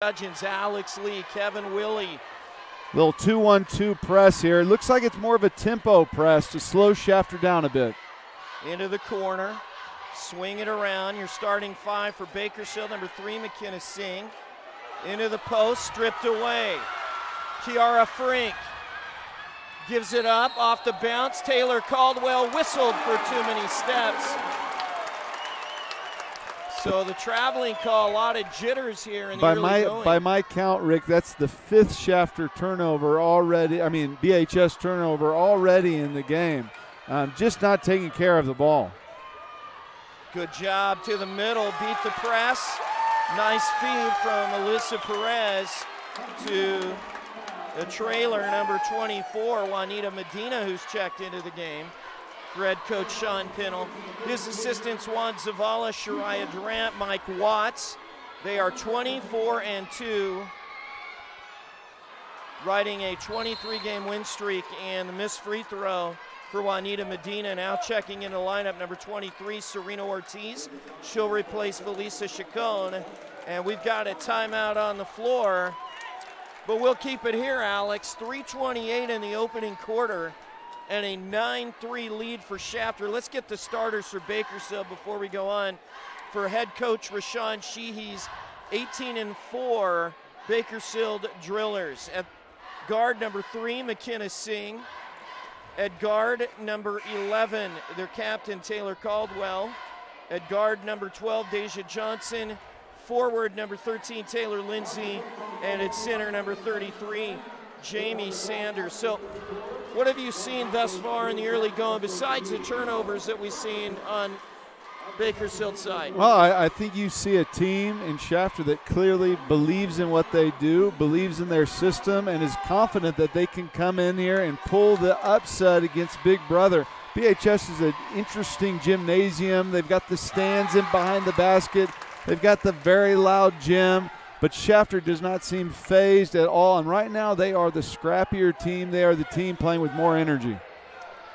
Judgens, Alex Lee, Kevin Willie. Little 2-1-2 press here. Looks like it's more of a tempo press to slow Shafter down a bit. Into the corner, swing it around. Your starting five for Bakersfield. Number 3, McKenna Singh. Into the post, stripped away. Kiara Frink gives it up off the bounce. Taylor Caldwell whistled for too many steps. So the traveling call, a lot of jitters here in the early going. By my count, Rick, that's the 5th Shafter turnover already. I mean, BHS turnover already in the game. Just not taking care of the ball. Good job to the middle, beat the press. Nice feed from Alyssa Perez to the trailer, number 24, Juanita Medina, who's checked into the game. For head coach Sean Pinnell. His assistants Juan Zavala, Shariah Durant, Mike Watts. They are 24-2, riding a 23-game win streak, and the missed free throw for Juanita Medina. Now checking in the lineup, number 23, Serena Ortiz. She'll replace Felisa Chacon, and we've got a timeout on the floor, but we'll keep it here, Alex. 3:28 in the opening quarter, and a 9-3 lead for Shafter. Let's get the starters for Bakersfield before we go on. For head coach Rashawn Sheehy's 18-4 Bakersfield Drillers. At guard, number 3, McKenna Singh. At guard, number 11, their captain, Taylor Caldwell. At guard, number 12, Deja Johnson. Forward, number 13, Taylor Lindsay. And at center, number 33, Jamie Sanders. So what have you seen thus far in the early going besides the turnovers that we've seen on Bakersfield's side? Well, I think you see a team in Shafter that clearly believes in what they do, believes in their system, and is confident that they can come in here and pull the upset against Big Brother. BHS is an interesting gymnasium. They've got the stands in behind the basket. They've got the very loud gym. But Shafter does not seem phased at all, and right now they are the scrappier team. They are the team playing with more energy.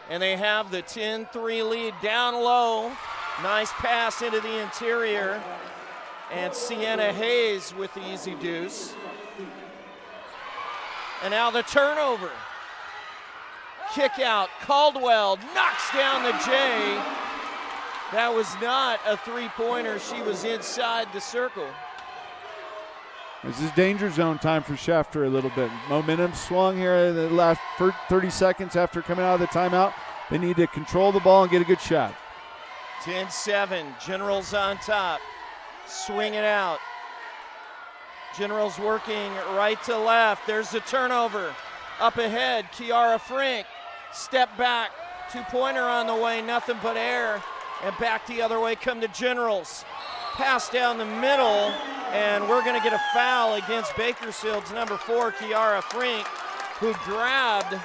And they have the 10-3 lead down low. Nice pass into the interior. And Sienna Hayes with the easy deuce. And now the turnover. Kick out. Caldwell knocks down the J. That was not a three-pointer. She was inside the circle. This is danger zone time for Shafter a little bit. Momentum swung here in the last 30 seconds after coming out of the timeout. They need to control the ball and get a good shot. 10-7, Generals on top. Swing it out. Generals working right to left. There's the turnover. Up ahead, Kiara Frink. Step back, two-pointer on the way, nothing but air. And back the other way come the Generals. Pass down the middle, and we're going to get a foul against Bakersfield's number 4, Kiara Frink, who grabbed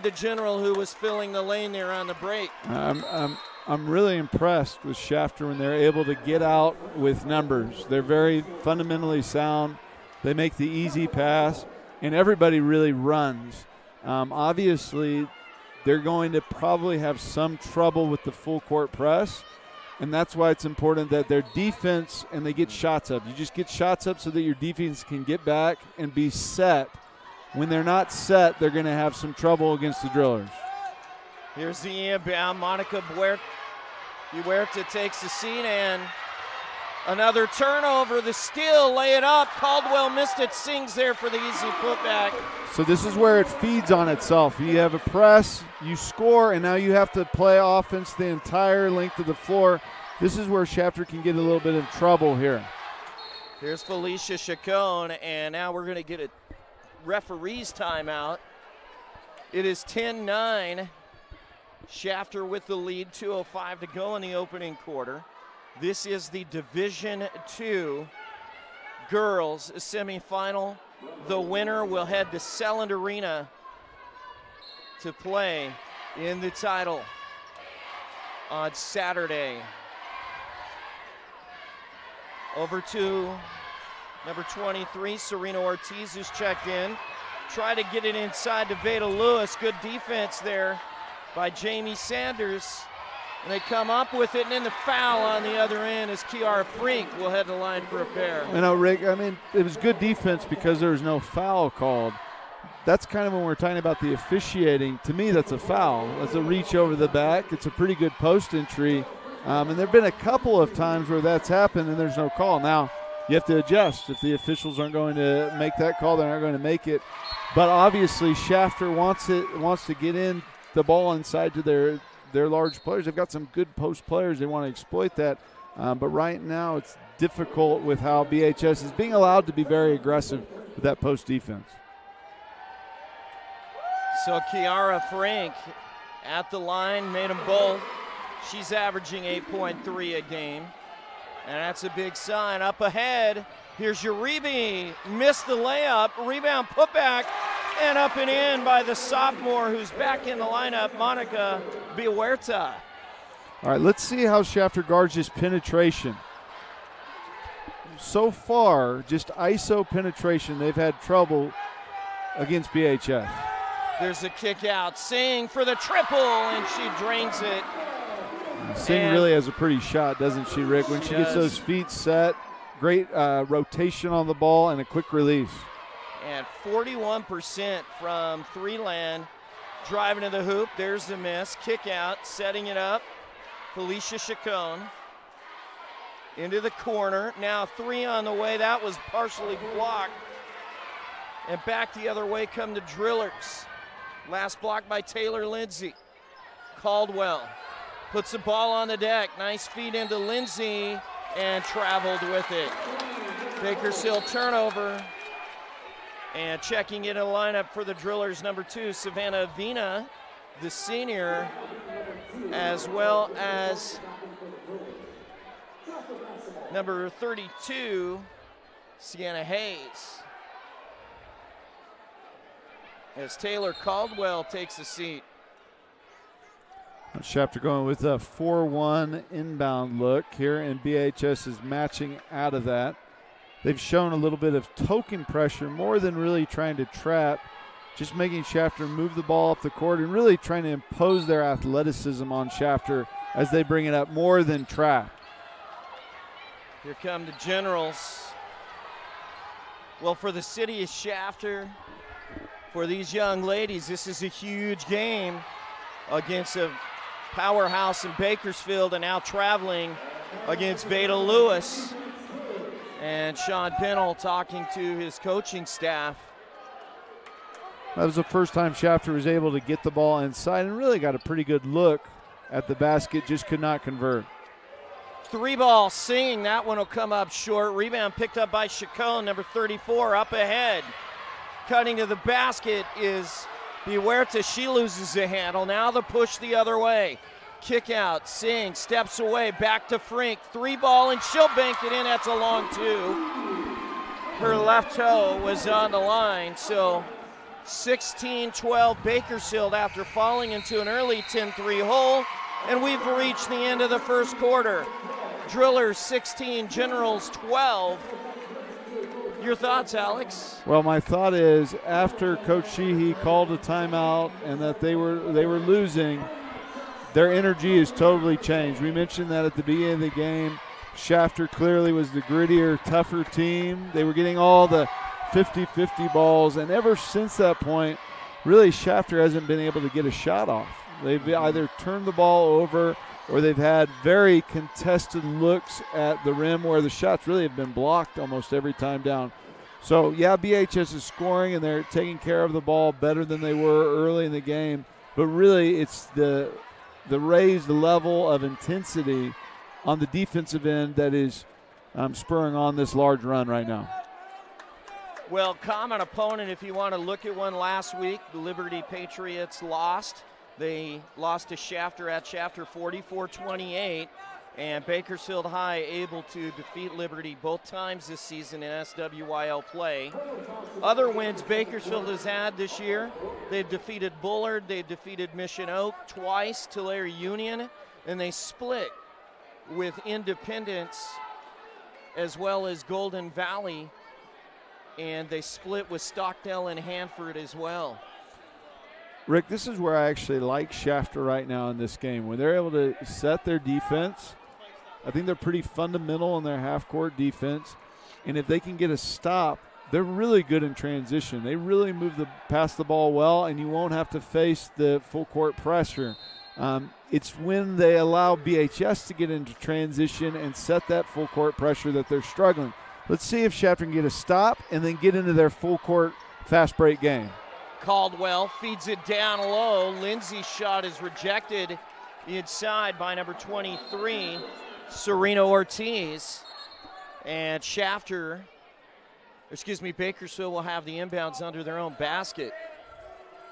the General who was filling the lane there on the break. I'm really impressed with Shafter when they're able to get out with numbers. They're very fundamentally sound. They make the easy pass, and everybody really runs. Obviously, they're going to probably have some trouble with the full court press. And that's why it's important that their defense and they get shots up. You just get shots up so that your defense can get back and be set. When they're not set, they're going to have some trouble against the Drillers. Here's the inbound. Monica Huerta takes the seat, and another turnover. The steal, lay it up. Caldwell missed it. Sings there for the easy putback. So this is where it feeds on itself. You have a press, you score, and now you have to play offense the entire length of the floor. This is where Shafter can get a little bit of trouble here. Here's Felicia Chacon, and now we're going to get a referee's timeout. It is 10-9. Shafter with the lead, 2:05 to go in the opening quarter. This is the Division II girls semifinal. The winner will head to Selland Arena to play in the title on Saturday. Over to number 23, Serena Ortiz, who's checked in. Try to get it inside to Veda Lewis. Good defense there by Jamie Sanders. And they come up with it, and then the foul on the other end as Kiara Frink will head the line for a pair. You know, Rick, I mean, it was good defense because there was no foul called. That's kind of when we're talking about the officiating. To me, that's a foul. That's a reach over the back. It's a pretty good post entry. And there have been a couple of times where that's happened and there's no call. Now, you have to adjust. If the officials aren't going to make that call, they're not going to make it. But obviously, Shafter wants to get in the ball inside to their large players. They've got some good post players. They want to exploit that. But right now, it's difficult with how BHS is being allowed to be very aggressive with that post defense. So Kiara Frank at the line, made them both. She's averaging 8.3 a game. And that's a big sign. Up ahead, here's Uribe. Missed the layup. Rebound, put back, and up and in by the sophomore who's back in the lineup, Monica Bihuerta. All right, let's see how Shafter guards this penetration. So far, just ISO penetration, they've had trouble against BHS. There's a kick out. Singh for the triple, and she drains it. Singh really has a pretty shot, doesn't she, Rick? When she gets those feet set, great rotation on the ball and a quick release. And 41% from three-land, driving to the hoop. There's the miss. Kick out, setting it up. Felicia Chacon into the corner. Now three on the way. That was partially blocked. And back the other way come the Drillers. Last block by Taylor Lindsay. Caldwell puts the ball on the deck. Nice feed into Lindsay and traveled with it. Bakersfield turnover. And checking in a lineup for the Drillers, number 2, Savannah Avina, the senior, as well as number 32, Sienna Hayes. As Taylor Caldwell takes a seat. Shafter going with a 4-1 inbound look here, and BHS is matching out of that. They've shown a little bit of token pressure more than really trying to trap, just making Shafter move the ball up the court and really trying to impose their athleticism on Shafter as they bring it up more than trap. Here come the Generals. Well, for the city of Shafter, for these young ladies, this is a huge game against a powerhouse in Bakersfield and now traveling against Veda Lewis. And Sean Pennell talking to his coaching staff. That was the first time Shafter was able to get the ball inside and really got a pretty good look at the basket, just could not convert. 3-ball, Singh, that one will come up short. Rebound picked up by Chacon, number 34, up ahead. Cutting to the basket is Bihuerta. She loses the handle. Now the push the other way. Kick out. Singh steps away. Back to Frink. 3-ball, and she'll bank it in. That's a long 2. Her left toe was on the line. So 16-12 Bakersfield after falling into an early 10-3 hole. And we've reached the end of the first quarter. Drillers 16, Generals 12. Your thoughts, Alex? Well, my thought is after Coach Sheehy called a timeout and that they were losing, their energy has totally changed. We mentioned that at the beginning of the game. Shafter clearly was the grittier, tougher team. They were getting all the 50-50 balls, and ever since that point, really Shafter hasn't been able to get a shot off. They've either turned the ball over or they've had very contested looks at the rim where the shots really have been blocked almost every time down. So, yeah, BHS is scoring and they're taking care of the ball better than they were early in the game, but really it's the raised level of intensity on the defensive end that is spurring on this large run right now. Well, common opponent, if you want to look at one last week, the Liberty Patriots lost. They lost to Shafter at Shafter 44-28, and Bakersfield High able to defeat Liberty both times this season in SWYL play. Other wins Bakersfield has had this year, they've defeated Bullard, they've defeated Mission Oak twice, Tulare Union, and they split with Independence as well as Golden Valley, and they split with Stockdale and Hanford as well. Rick, this is where I actually like Shafter right now in this game. When they're able to set their defense, I think they're pretty fundamental in their half-court defense. And if they can get a stop, they're really good in transition. They really pass the ball well, and you won't have to face the full-court pressure. It's when they allow BHS to get into transition and set that full-court pressure that they're struggling. Let's see if Shafter can get a stop and then get into their full-court fast-break game. Caldwell feeds it down low. Lindsay's shot is rejected inside by number 23, Serena Ortiz. And Bakersfield will have the inbounds under their own basket.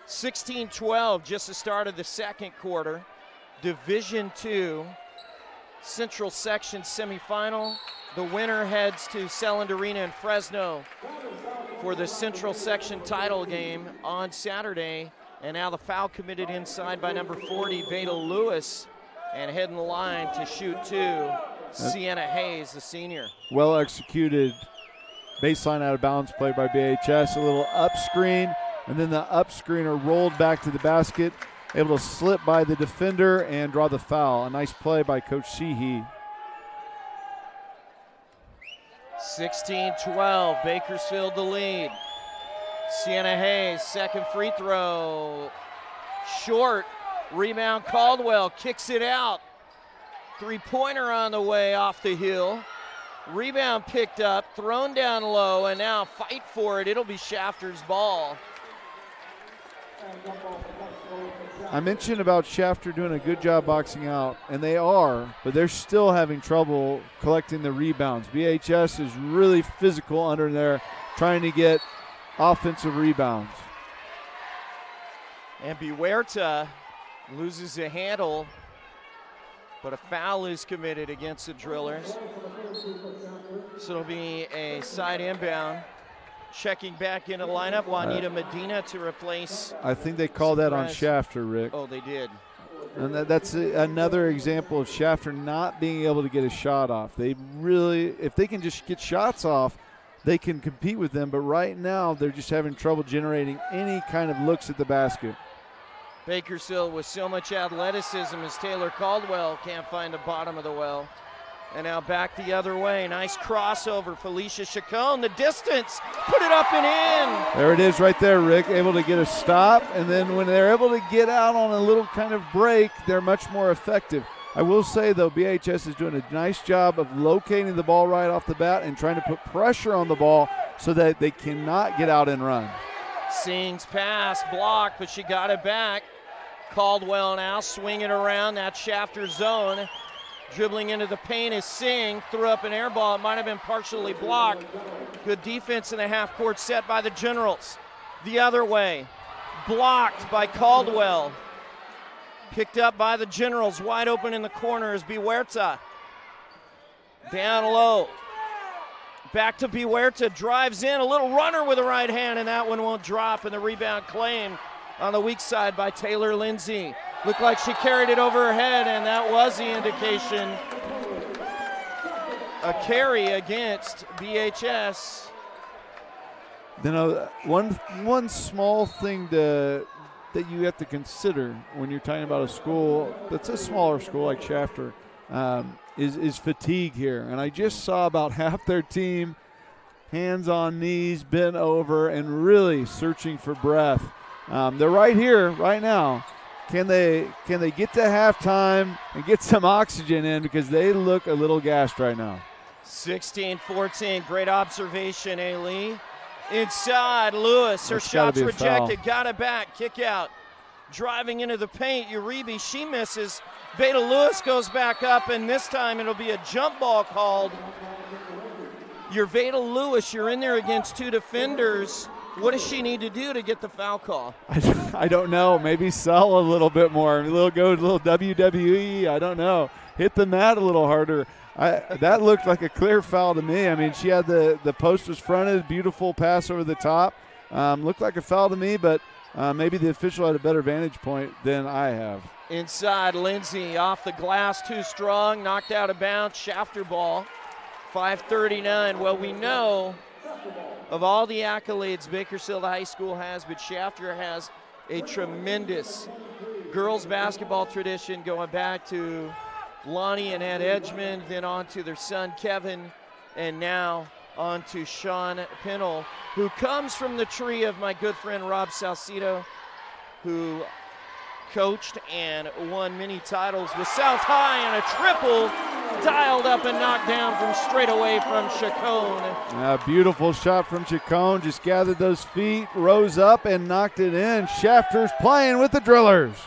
16-12, just the start of the second quarter. Division II Central Section semifinal. The winner heads to Selland Arena in Fresno for the Central Section title game on Saturday. And now the foul committed inside by number 40, Veda Lewis, and heading the line to shoot two, Sienna Hayes, the senior. Well executed baseline out of bounds play by BHS. A little up screen, and then the up screener rolled back to the basket, able to slip by the defender and draw the foul. A nice play by Coach Sheehy. 16-12, Bakersfield the lead. Sienna Hayes, second free throw. Short, rebound Caldwell, kicks it out. Three-pointer on the way off the heel. Rebound picked up, thrown down low, and now fight for it. It'll be Shafter's ball. I mentioned about Shafter doing a good job boxing out, and they are, but they're still having trouble collecting the rebounds. BHS is really physical under there, trying to get offensive rebounds. And Bihuerta loses a handle, but a foul is committed against the Drillers. So it'll be a side inbound. Checking back into the lineup, Juanita Medina to replace. I think they called that on Shafter, Rick. Oh, they did. And that's another example of Shafter not being able to get a shot off. They really, if they can just get shots off, they can compete with them. But right now, they're just having trouble generating any kind of looks at the basket. Bakersfield with so much athleticism as Taylor Caldwell can't find the bottom of the well. And now back the other way. Nice crossover. Felicia Chacon, the distance. Put it up and in. There it is right there, Rick. Able to get a stop. And then when they're able to get out on a little kind of break, they're much more effective. I will say, though, BHS is doing a nice job of locating the ball right off the bat and trying to put pressure on the ball so that they cannot get out and run. Singh's pass blocked, but she got it back. Caldwell now swinging around that Shafter zone. Dribbling into the paint is Singh, threw up an air ball. It might have been partially blocked. Good defense in the half-court set by the Generals. The other way, blocked by Caldwell. Picked up by the Generals, wide open in the corner is Bihuerta. Down low. Back to Bihuerta, drives in, a little runner with the right hand, and that one won't drop, and the rebound claimed on the weak side by Taylor Lindsay. Looked like she carried it over her head, and that was the indication. A carry against BHS. You know, one small thing that you have to consider when you're talking about a school that's a smaller school like Shafter is fatigue here. And I just saw about half their team hands on knees, bent over, and really searching for breath. They're right here, right now. Can they get to halftime and get some oxygen in, because they look a little gassed right now. 16-14, great observation, A-Lee. Inside, Lewis, her shot's rejected, got it back, kick out. Driving into the paint, Uribe, she misses. Veda Lewis goes back up, and this time it'll be a jump ball called. You're Veda Lewis, you're in there against two defenders. What does she need to do to get the foul call? I don't know. Maybe sell a little bit more. A little WWE. I don't know. Hit the mat a little harder. That looked like a clear foul to me. I mean, she had the post was fronted, beautiful pass over the top. Looked like a foul to me, but maybe the official had a better vantage point than I have. Inside, Lindsay off the glass, too strong, knocked out of bounds. Shafter ball, 5:39. Well, we know of all the accolades Bakersfield High School has, but Shafter has a tremendous girls basketball tradition going back to Lonnie and Ed Edgman, then on to their son Kevin, and now on to Sean Pinnell, who comes from the tree of my good friend Rob Salcido, who coached and won many titles with South High, and a triple dialed up and knocked down from straight away from Chacon. A beautiful shot from Chacon, just gathered those feet, rose up and knocked it in. Shafter's playing with the Drillers.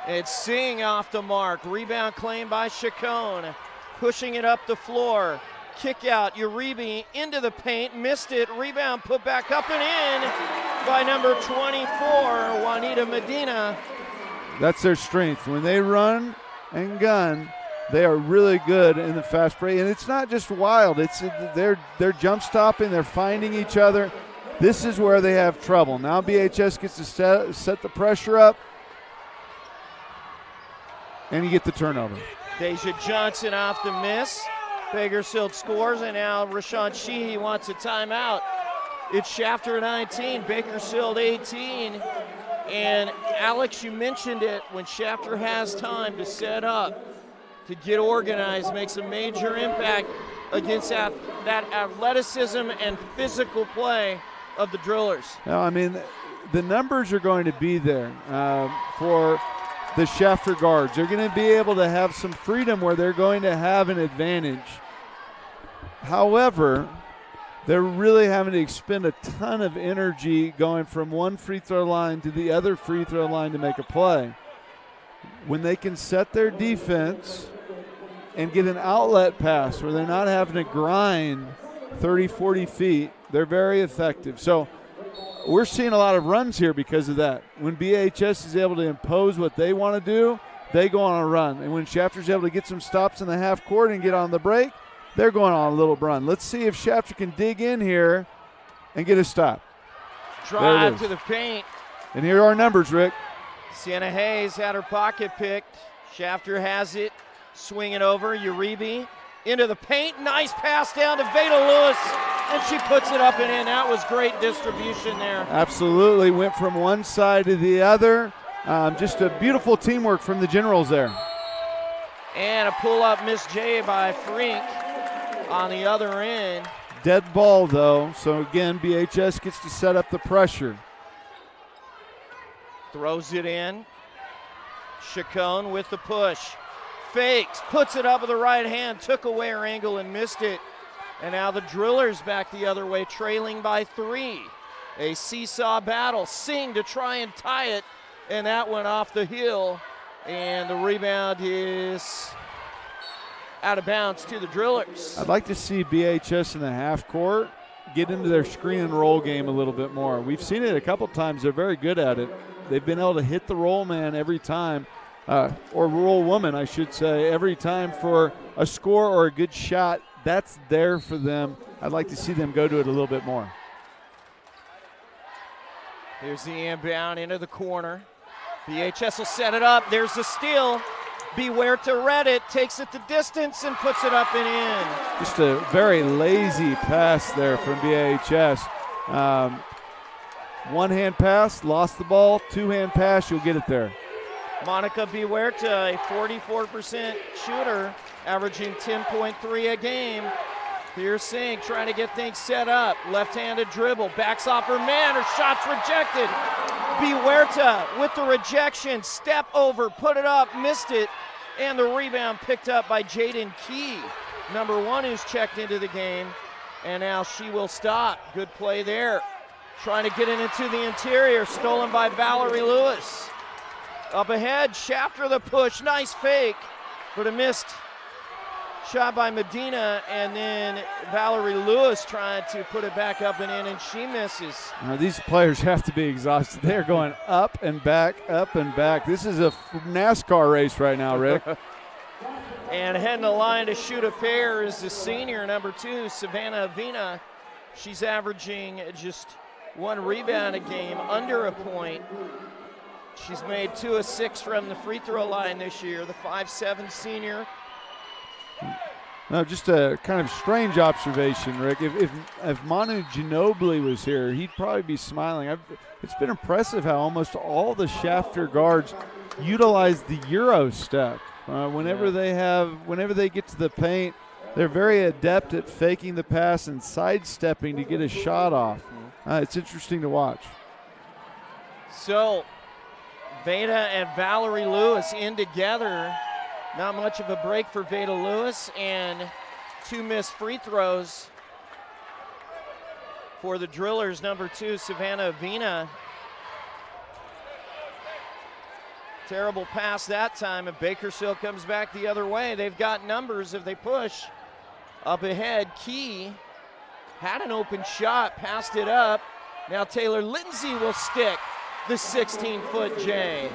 It's Singh off the mark. Rebound claimed by Chacon. Pushing it up the floor. Kick out, Uribe into the paint, missed it. Rebound put back up and in by number 24, Juanita Medina. That's their strength. When they run and gun, they are really good in the fast break. And it's not just wild. It's they're jump stopping. They're finding each other. This is where they have trouble. Now BHS gets to set the pressure up, and you get the turnover. Deja Johnson off the miss. Bakersfield scores, and now Rashawn Sheehy wants a timeout. It's Shafter 19, Bakersfield 18. And Alex, you mentioned it, when Shafter has time to set up, to get organized, makes a major impact against that athleticism and physical play of the Drillers. No, I mean, the numbers are going to be there for the Shafter guards. They're going to be able to have some freedom where they're going to have an advantage. However, they're really having to expend a ton of energy going from one free throw line to the other free throw line to make a play. When they can set their defense and get an outlet pass where they're not having to grind 30, 40 feet, they're very effective. So we're seeing a lot of runs here because of that. When BHS is able to impose what they want to do, they go on a run. And when Shafter's able to get some stops in the half court and get on the break, they're going on a little run. Let's see if Shafter can dig in here and get a stop. Drive to the paint. And here are our numbers, Rick. Sienna Hayes had her pocket picked. Shafter has it. Swing it over. Uribe into the paint. Nice pass down to Veda Lewis. And she puts it up and in. That was great distribution there. Absolutely. Went from one side to the other. Just a beautiful teamwork from the Generals there. And a pull-up miss J by Frink on the other end. Dead ball, though. So, again, BHS gets to set up the pressure. Throws it in. Chacon with the push. Fakes. Puts it up with the right hand. Took away her angle and missed it. And now the Drillers back the other way, trailing by 3. A seesaw battle. Singh to try and tie it. And that went off the heel. And the rebound is out of bounds to the Drillers. I'd like to see BHS in the half court get into their screen and roll game a little bit more. We've seen it a couple times. They're very good at it. They've been able to hit the roll man every time, or roll woman, I should say, every time for a score or a good shot. That's there for them. I'd like to see them go to it a little bit more. Here's the inbound into the corner. BHS will set it up. There's the steal. Beware to read it. Takes it the distance and puts it up and in. Just a very lazy pass there from BHS. One-hand pass, lost the ball. Two-hand pass, you'll get it there. Monica Behuerta, a 44% shooter, averaging 10.3 a game. Here's Singh trying to get things set up. Left-handed dribble, backs off her man. Her shot's rejected. Behuerta with the rejection, step over, put it up, missed it, and the rebound picked up by Jaden Key, number 1, who's checked into the game, and now she will stop. Good play there. Trying to get it into the interior, stolen by Valerie Lewis. Up ahead, Shafter the push, nice fake, but a missed shot by Medina, and then Valerie Lewis trying to put it back up and in, and she misses. Now, these players have to be exhausted. They're going up and back, up and back. This is a NASCAR race right now, Rick. And heading the line to shoot a pair is the senior, number 2, Savannah Avina. She's averaging just 1 rebound a game, under a point. She's made 2 of 6 from the free throw line this year, the 5'7" senior. No, just a kind of strange observation, Rick. If Manu Ginobili was here, he'd probably be smiling. It's been impressive how almost all the Shafter guards utilize the Euro step. Whenever they get to the paint, they're very adept at faking the pass and sidestepping to get a shot off. It's interesting to watch. So, Veda and Valerie Lewis in together. Not much of a break for Veda Lewis, and 2 missed free throws for the Drillers. Number 2, Savannah Avina. Terrible pass that time, and Bakersfield comes back the other way. They've got numbers if they push. Up ahead, Key had an open shot, passed it up. Now Taylor Lindsay will stick the 16-foot J.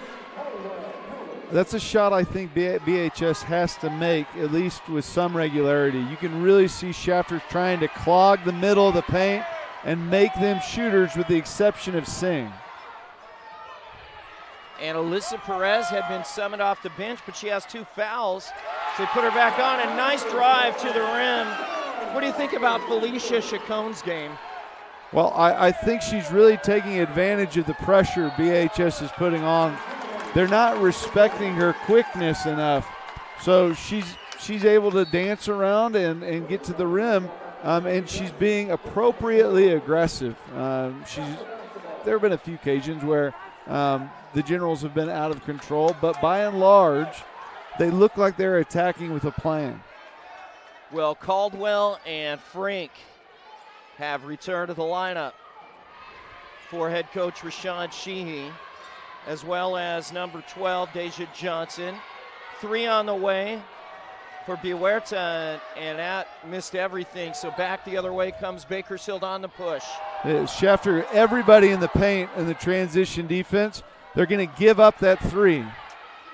That's a shot I think BHS has to make, at least with some regularity. You can really see Shafter trying to clog the middle of the paint and make them shooters, with the exception of Singh. And Alyssa Perez had been summoned off the bench, but she has 2 fouls. So they put her back on. A nice drive to the rim. What do you think about Felicia Chacon's game? Well, I think she's really taking advantage of the pressure BHS is putting on. They're not respecting her quickness enough. So she's able to dance around and get to the rim, and she's being appropriately aggressive. There have been a few occasions where the Generals have been out of control, but by and large, they look like they're attacking with a plan. Well, Caldwell and Frink have returned to the lineup for head coach Rashawn Sheehy, as well as number 12, Deja Johnson. 3 on the way for Bihuerta, and that missed everything. So back the other way comes Bakersfield on the push. Shafter, everybody in the paint in the transition defense, they're going to give up that 3.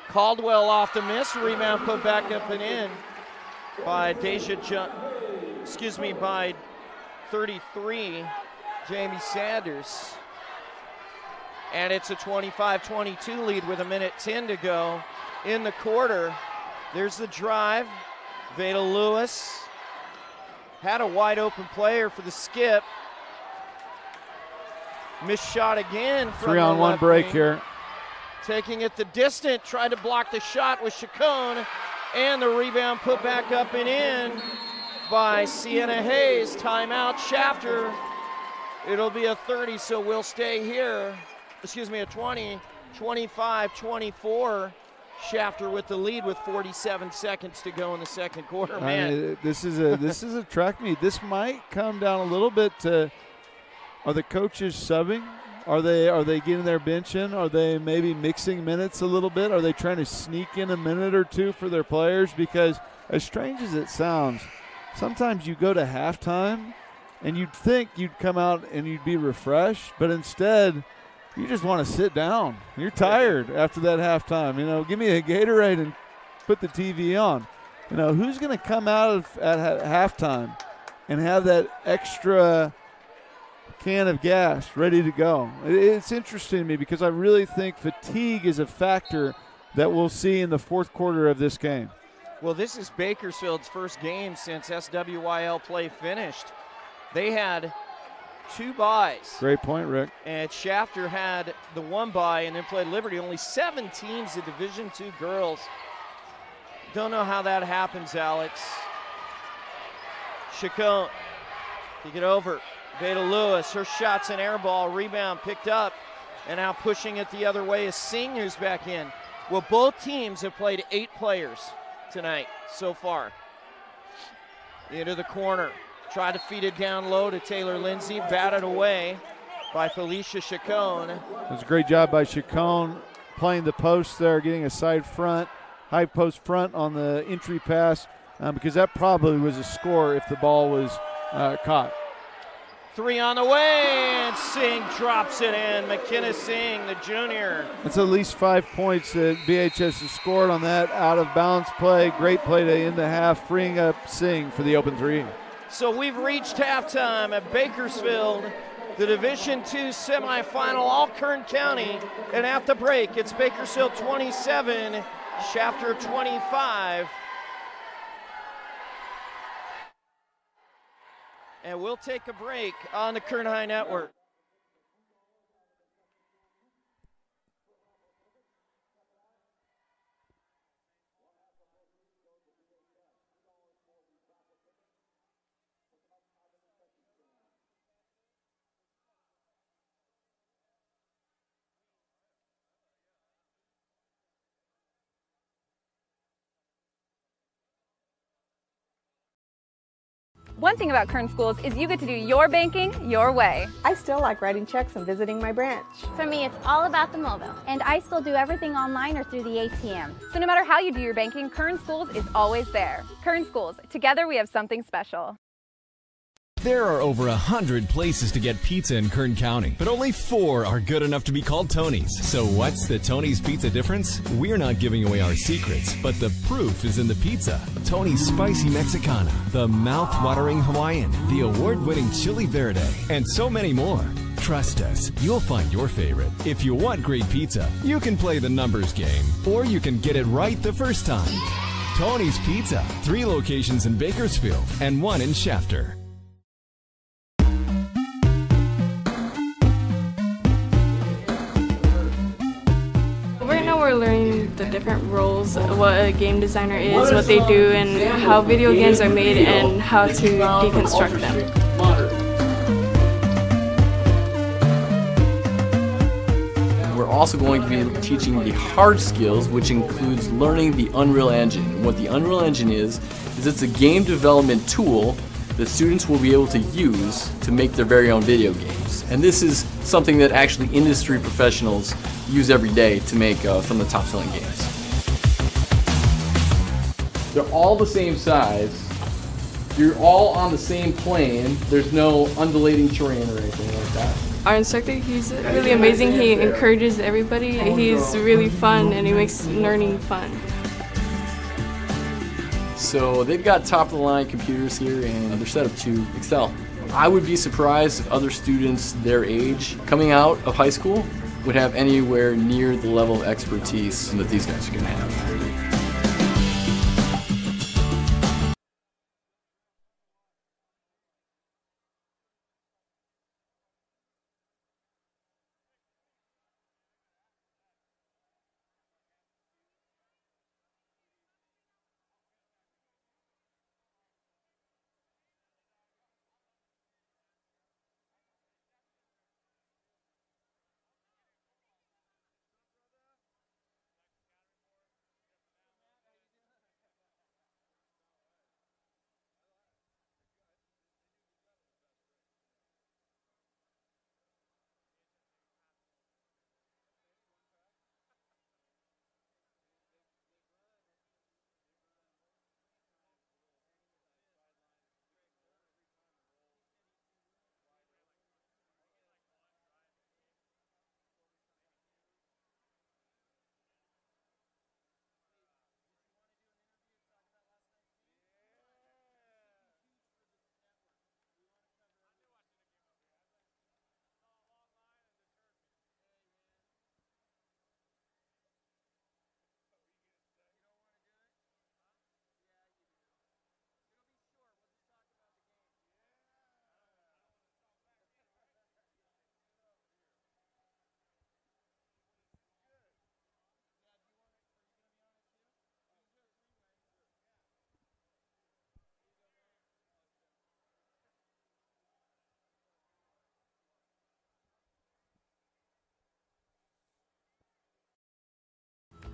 Caldwell off the miss, rebound put back up and in by by 33, Jamie Sanders. And it's a 25-22 lead with 1:10 to go in the quarter. There's the drive. Veda Lewis had a wide open player for the skip. Missed shot again from 3-on-1 break here. Taking it the distance, tried to block the shot with Chacon, and the rebound put back up and in by Sienna Hayes. Timeout, Shafter. It'll be a 30, so we'll stay here. A 20, 25-24. Shafter with the lead with 47 seconds to go in the second quarter. Man, this is a track meet. This might come down a little bit to, are the coaches subbing? Are they getting their bench in? Are they maybe mixing minutes a little bit? Are they trying to sneak in a minute or 2 for their players? Because as strange as it sounds, sometimes you go to halftime and you'd think you'd come out and you'd be refreshed, but instead you just want to sit down. You're tired after that halftime. Give me a Gatorade and put the TV on. Who's going to come out at halftime and have that extra can of gas ready to go? It's interesting to me because I really think fatigue is a factor that we'll see in the fourth quarter of this game. Well, this is Bakersfield's first game since SWYL play finished. They had 2 byes. Great point, Rick. And Shafter had the 1 bye and then played Liberty. Only 7 teams in Division II girls. Don't know how that happens, Alex. Chacon, kick it over. Veda Lewis, her shot's an air ball, rebound picked up, and now pushing it the other way is Singh, who's back in. Well, both teams have played 8 players tonight so far. Into the corner. Tried to feed it down low to Taylor Lindsay, batted away by Felicia Chacon. It was a great job by Chacon playing the post there, getting a side front, high post front on the entry pass, because that probably was a score if the ball was caught. 3 on the way, and Singh drops it in. McKenna Singh, the junior. It's at least 5 points that BHS has scored on that out-of-bounds play. Great play to end the half, freeing up Singh for the open 3. So we've reached halftime at Bakersfield, the Division II semifinal, all Kern County. And at the break, it's Bakersfield 27, Shafter 25. And we'll take a break on the Kern High Network. One thing about Kern Schools is you get to do your banking your way. I still like writing checks and visiting my branch. For me, it's all about the mobile. And I still do everything online or through the ATM. So no matter how you do your banking, Kern Schools is always there. Kern Schools, together we have something special. There are over 100 places to get pizza in Kern County, but only 4 are good enough to be called Tony's. So what's the Tony's Pizza difference? We're not giving away our secrets, but the proof is in the pizza. Tony's Spicy Mexicana, the mouth-watering Hawaiian, the award-winning Chili Verde, and so many more. Trust us, you'll find your favorite. If you want great pizza, you can play the numbers game, or you can get it right the first time. Tony's Pizza, 3 locations in Bakersfield and 1 in Shafter. Right now we're learning the different roles, what a game designer is, what they do, and how video games are made and how to deconstruct them. We're also going to be teaching the hard skills, which includes learning the Unreal Engine. What the Unreal Engine is it's a game development tool that students will be able to use to make their very own video games. And this is something that actually industry professionals use every day to make some of the top-selling games. They're all the same size. You're all on the same plane. There's no undulating terrain or anything like that. Our instructor, he's really amazing. He encourages everybody. He's really fun and he makes learning fun. So they've got top-of-the-line computers here and they're set up to excel. I would be surprised if other students their age coming out of high school would have anywhere near the level of expertise that these guys are going to have.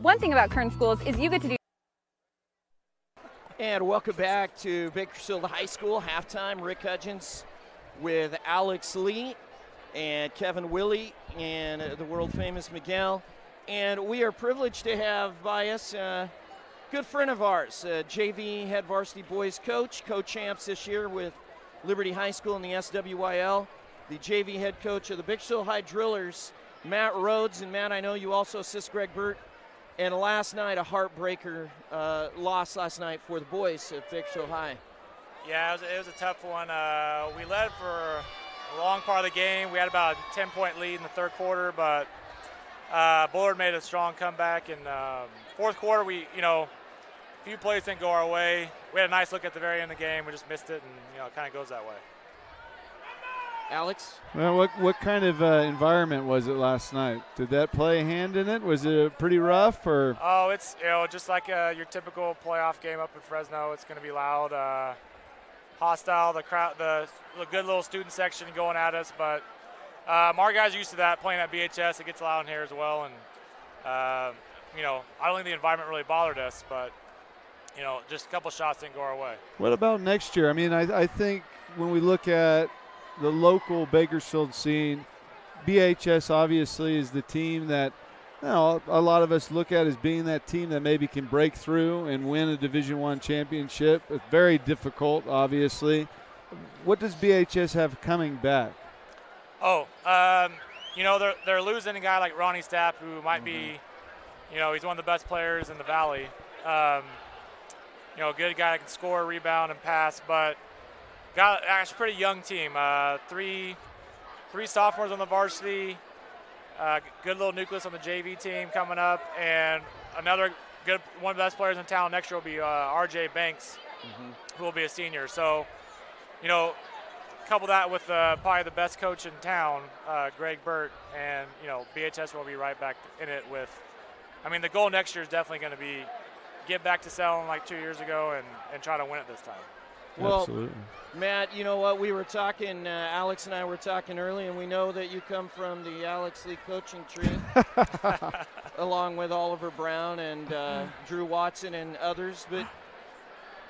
One thing about Kern Schools is you get to do. And welcome back to Bakersfield High School halftime. Rick Hudgens with Alex Lee and Kevin Willey and the world famous Miguel. And we are privileged to have by us a good friend of ours, JV head varsity boys coach, co-champs this year with Liberty High School in the SWYL, the JV head coach of the Bakersfield High Drillers, Matt Rhodes. And Matt, I know you also assist Greg Burt. And last night, a heartbreaker loss last night for the boys at Bakersfield High. Yeah, it was a tough one. We led for a long part of the game. We had about a 10-point lead in the third quarter, but Bullard made a strong comeback. In fourth quarter, a few plays didn't go our way. We had a nice look at the very end of the game. We just missed it, and it kind of goes that way. Alex? Well, what kind of environment was it last night? Did that play a hand in it? Was it pretty rough, or? Oh, it's just like your typical playoff game up in Fresno. It's going to be loud, hostile. The crowd, the good little student section going at us, but our guys are used to that. Playing at BHS, it gets loud in here as well, and I don't think the environment really bothered us, but just a couple shots didn't go our way. What about next year? I mean, I think when we look at the local Bakersfield scene, BHS obviously is the team that a lot of us look at as being that team that maybe can break through and win a Division I championship. It's very difficult, obviously. What does BHS have coming back? They're losing a guy like Ronnie Stapp, who might be, he's one of the best players in the Valley. Good guy that can score, rebound, and pass, but got actually a pretty young team. Three sophomores on the varsity, good little nucleus on the JV team coming up, and another one of the best players in town next year will be RJ Banks, who will be a senior. So, couple that with probably the best coach in town, Greg Burt, and BHS will be right back in it with. The goal next year is definitely going to be get back to selling like 2 years ago and try to win it this time. Well, absolutely. Matt, you know what? We were talking, Alex and I were talking early, and we know that you come from the Alex Lee coaching tree, along with Oliver Brown and Drew Watson and others. But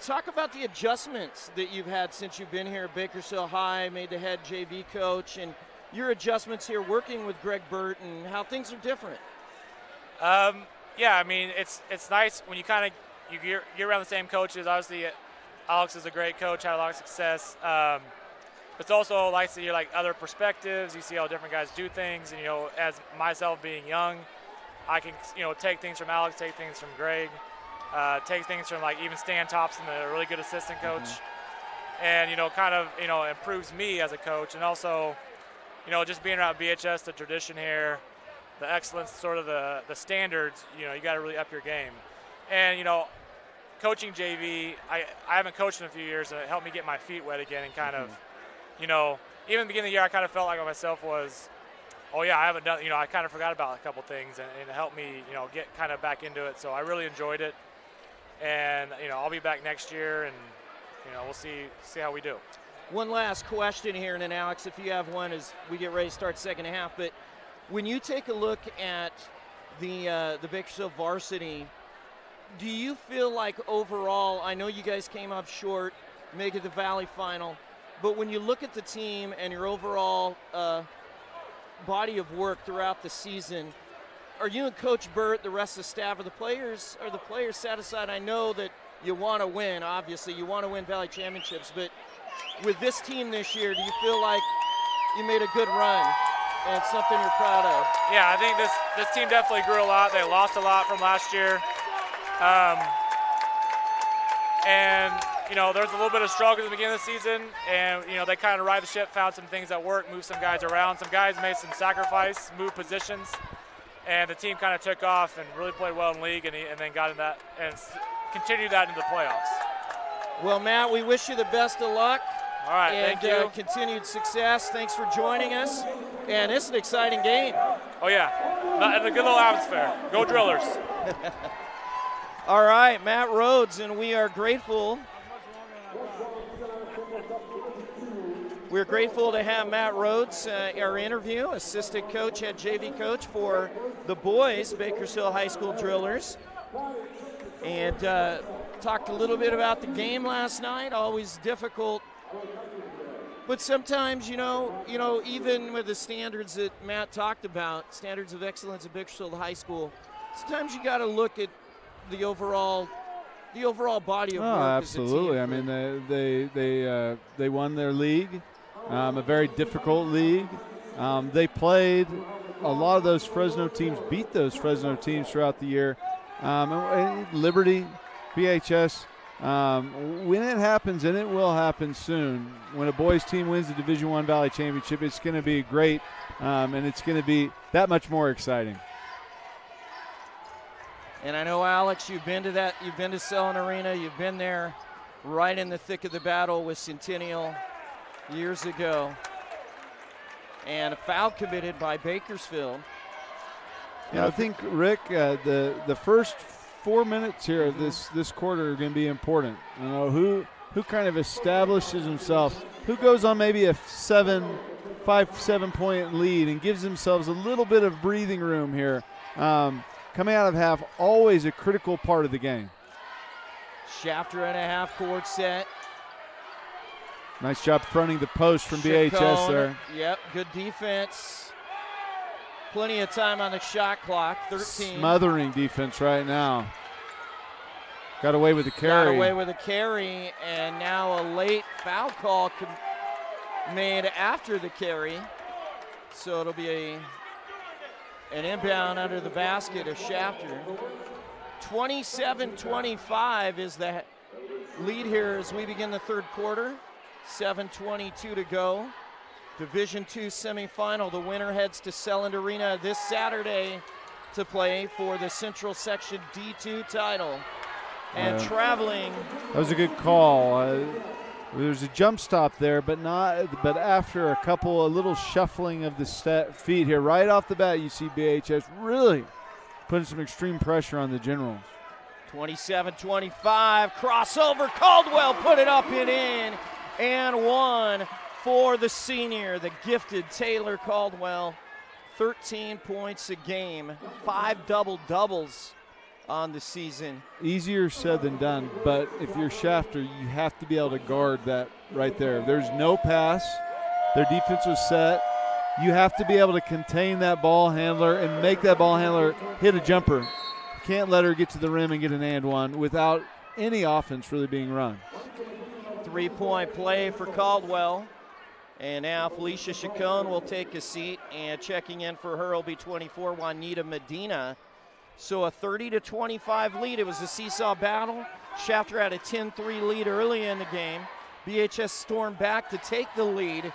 talk about the adjustments that you've had since you've been here at Bakersfield High, made the head JV coach, and your adjustments here working with Greg Burt and how things are different. It's nice when you you're around the same coaches. Obviously, Alex is a great coach, had a lot of success. But it's also nice to hear like other perspectives. You see how different guys do things, and as myself being young, I can take things from Alex, take things from Greg, take things from like even Stan Thompson, a really good assistant coach, and improves me as a coach, and also just being around BHS, the tradition here, the excellence, sort of the standards, you got to really up your game. And, coaching JV, I haven't coached in a few years, and it helped me get my feet wet again and kind of, even at the beginning of the year, I kind of felt like myself was, I haven't done, I kind of forgot about a couple things, and it helped me, get kind of back into it. So I really enjoyed it. And, I'll be back next year, and, we'll see how we do. One last question here, and then Alex, if you have one as we get ready to start second half, but when you take a look at the Bakersfield varsity, do you feel like overall, I know you guys came up short, make it the Valley final, but when you look at the team and your overall body of work throughout the season, are you and Coach Burt, the rest of the staff, are the players satisfied? I know that you want to win, obviously, you want to win Valley championships, but with this team this year, do you feel like you made a good run? And it's something you're proud of. Yeah, I think this team definitely grew a lot. They lost a lot from last year. There's a little bit of struggle at the beginning of the season, and, they kind of ride the ship, found some things that work, moved some guys around. Some guys made some sacrifice, moved positions, and the team kind of took off and really played well in league and then got in that and continued that into the playoffs. Well, Matt, we wish you the best of luck. All right, and thank you. Continued success. Thanks for joining us. And it's an exciting game. Oh, yeah. And a good little atmosphere. Go Drillers. All right, Matt Rhodes, and we are grateful. We're grateful to have Matt Rhodes, our interview, assistant coach, head JV coach for the boys, Bakersfield High School Drillers. And talked a little bit about the game last night, always difficult. But sometimes, even with the standards that Matt talked about, standards of excellence at Bakersfield High School, sometimes you got to look at the overall body of work. Oh, absolutely. I mean, they won their league, a very difficult league. They played a lot of those Fresno teams, beat those Fresno teams throughout the year. Liberty, BHS. When it happens, and it will happen soon, when a boys team wins the Division I Valley Championship, it's going to be great, and it's going to be that much more exciting. And I know, Alex, you've been to that. You've been to Selland Arena. You've been there right in the thick of the battle with Centennial years ago. And a foul committed by Bakersfield. Yeah, I think, Rick, the first 4 minutes here of this quarter are going to be important. You know, who kind of establishes himself, who goes on maybe a 5-7 point lead and gives themselves a little bit of breathing room here. Coming out of half, always a critical part of the game. Shafter and a half court set. Nice job fronting the post from BHS there. Yep, good defense. Plenty of time on the shot clock, 13. Smothering defense right now. Got away with the carry. Got away with a carry, and now a late foul call made after the carry. So it'll be an inbound under the basket of Shafter. 27-25 is the lead here as we begin the third quarter. 7:22 to go. Division II semifinal. The winner heads to Selland Arena this Saturday to play for the Central Section D2 title. And traveling. That was a good call. There was a jump stop there, but after a little shuffling of the feet here, right off the bat, you see BHS really putting some extreme pressure on the Generals. 27-25, crossover, Caldwell put it up and in, and one for the senior, the gifted Taylor Caldwell. 13 points a game, 5 double-doubles on the season. Easier said than done, but if you're Shafter, you have to be able to guard that right there. There's no pass. Their defense was set. You have to be able to contain that ball handler and make that ball handler hit a jumper. You can't let her get to the rim and get an and one without any offense really being run. 3-point play for Caldwell. And now Felicia Chacon will take a seat, and checking in for her will be 24, Juanita Medina. So a 30-25 lead. It was a seesaw battle. Shafter had a 10-3 lead early in the game. BHS stormed back to take the lead,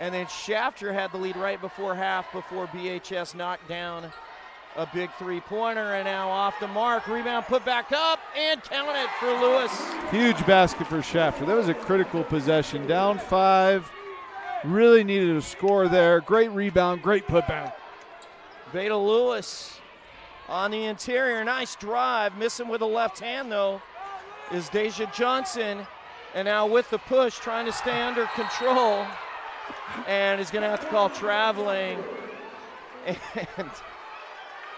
and then Shafter had the lead right before half before BHS knocked down a big three-pointer, and now off the mark. Rebound put back up, and count it for Lewis. Huge basket for Shafter. That was a critical possession. Down 5. Really needed a score there. Great rebound, great putback. Veda Lewis on the interior. Nice drive. Missing with the left hand, though, is Deja Johnson. And now with the push, trying to stay under control. And is going to have to call traveling. And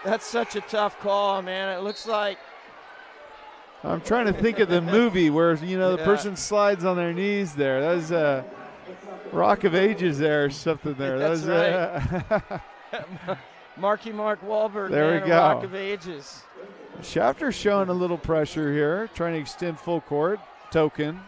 that's such a tough call, man. It looks like. I'm trying to think of the movie where, you know, the person slides on their knees there. That was Rock of Ages there or something there. That's right. Mark Wahlberg, there we go. Rock of Ages. Shafter showing a little pressure here, trying to extend full court. Token.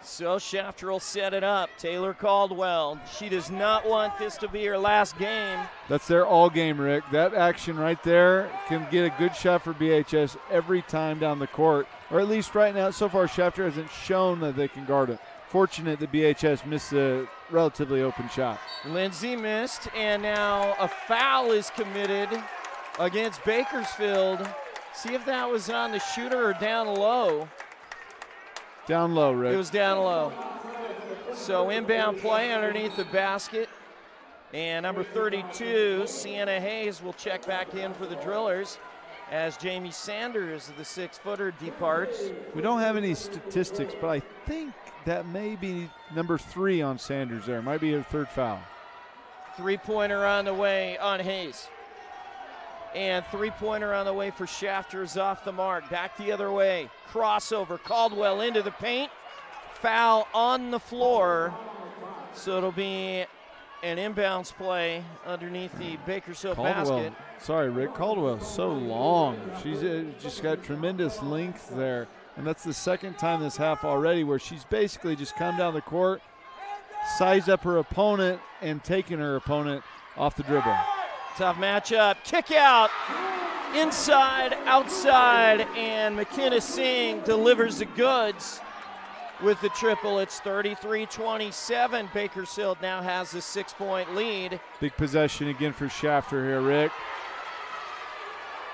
So Shafter will set it up. Taylor Caldwell. She does not want this to be her last game. That's their all game, Rick. That action right there can get a good shot for BHS every time down the court. Or at least right now, so far Shafter hasn't shown that they can guard it. Fortunate that BHS missed a relatively open shot. Lindsay missed, and now a foul is committed against Bakersfield. See if that was on the shooter or down low. Down low, Rick. It was down low. So inbound play underneath the basket. And number 32, Sienna Hayes, will check back in for the Drillers as Jamie Sanders, the 6-footer, departs. We don't have any statistics, but I think that may be number 3 on Sanders there. Might be her third foul. Three-pointer on the way on Hayes. And three-pointer on the way for Shafter is off the mark. Back the other way. Crossover. Caldwell into the paint. Foul on the floor. So it'll be an inbounds play underneath the Bakersfield basket. Sorry, Rick. Caldwell's so long. She's just got tremendous length there. And that's the second time this half already where she's basically just come down the court, sized up her opponent, and taken her opponent off the dribble. Tough matchup. Kick out. Inside, outside, and McKenna Singh delivers the goods with the triple. It's 33-27. Bakersfield now has a 6-point lead. Big possession again for Shafter here, Rick.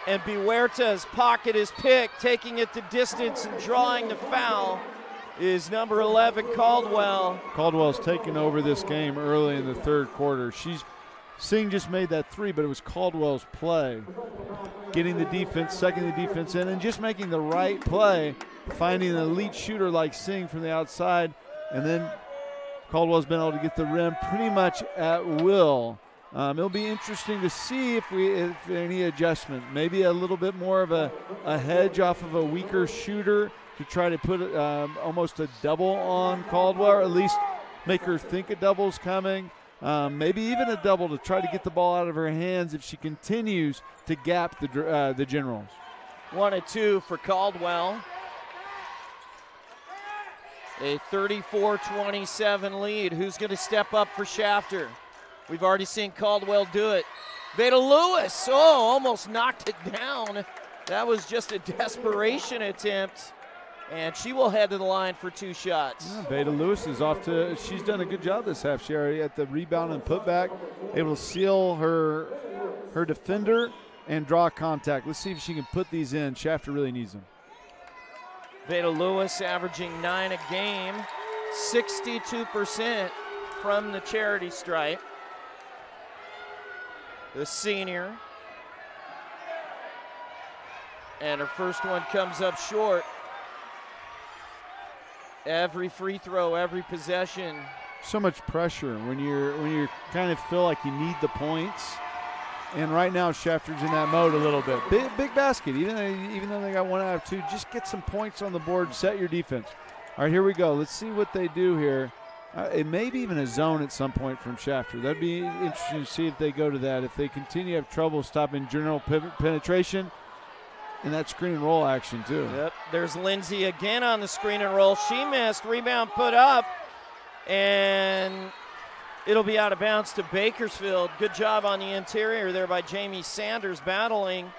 And Bihuerta's pocket is picked, taking it the distance and drawing the foul is number 11, Caldwell. Caldwell's taken over this game early in the third quarter. Singh just made that three, but it was Caldwell's play. Getting the defense, sucking the defense in, and just making the right play, finding an elite shooter like Singh from the outside, and then Caldwell's been able to get the rim pretty much at will. It'll be interesting to see if any adjustment, maybe a little bit more of a hedge off of a weaker shooter to try to put almost a double on Caldwell, or at least make her think a double's coming. Maybe even a double to try to get the ball out of her hands if she continues to gap the Generals. 1 and 2 for Caldwell. A 34-27 lead. Who's going to step up for Shafter? We've already seen Caldwell do it. Veda Lewis, almost knocked it down. That was just a desperation attempt. And she will head to the line for 2 shots. Yeah, Veda Lewis is off to, she's done a good job this half. She already at the rebound and putback, able to seal her defender and draw contact. Let's see if she can put these in. Shafter really needs them. Veda Lewis averaging 9 a game, 62% from the charity stripe. The senior. And her first one comes up short. Every free throw, every possession. So much pressure when you kind of feel like you need the points. And right now Shafter's in that mode a little bit. Big basket, even though they got 1 out of 2, just get some points on the board, set your defense. All right, here we go. Let's see what they do here. It may be even a zone at some point from Shafter. That'd be interesting to see if they go to that. If they continue to have trouble stopping general penetration, and that screen and roll action too. Yep, there's Lindsay again on the screen and roll. She missed, rebound put up, and it'll be out of bounds to Bakersfield. Good job on the interior there by Jamie Sanders battling.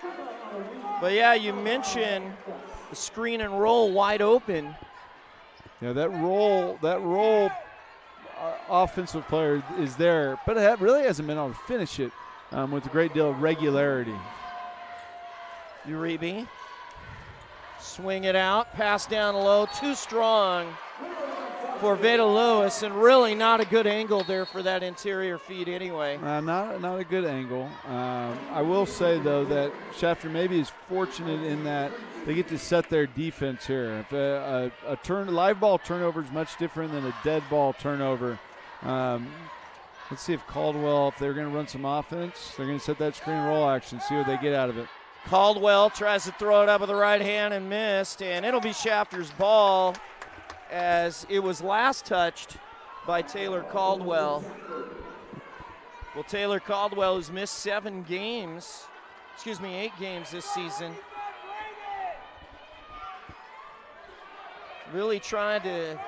But yeah, you mentioned the screen and roll wide open. Yeah, that roll offensive player is there, but it really hasn't been able to finish it with a great deal of regularity. Uribe, swing it out, pass down low, too strong for Veda Lewis, and really not a good angle there for that interior feed anyway. Not a good angle. I will say, though, that Shafter maybe is fortunate in that they get to set their defense here. If a live ball turnover is much different than a dead ball turnover. Let's see if Caldwell, if they're going to run some offense, they're going to set that screen and roll action, see what they get out of it. Caldwell tries to throw it up with the right hand and missed, and it'll be Shafter's ball as it was last touched by Taylor Caldwell. Well, Taylor Caldwell has missed 8 games this season. Really trying to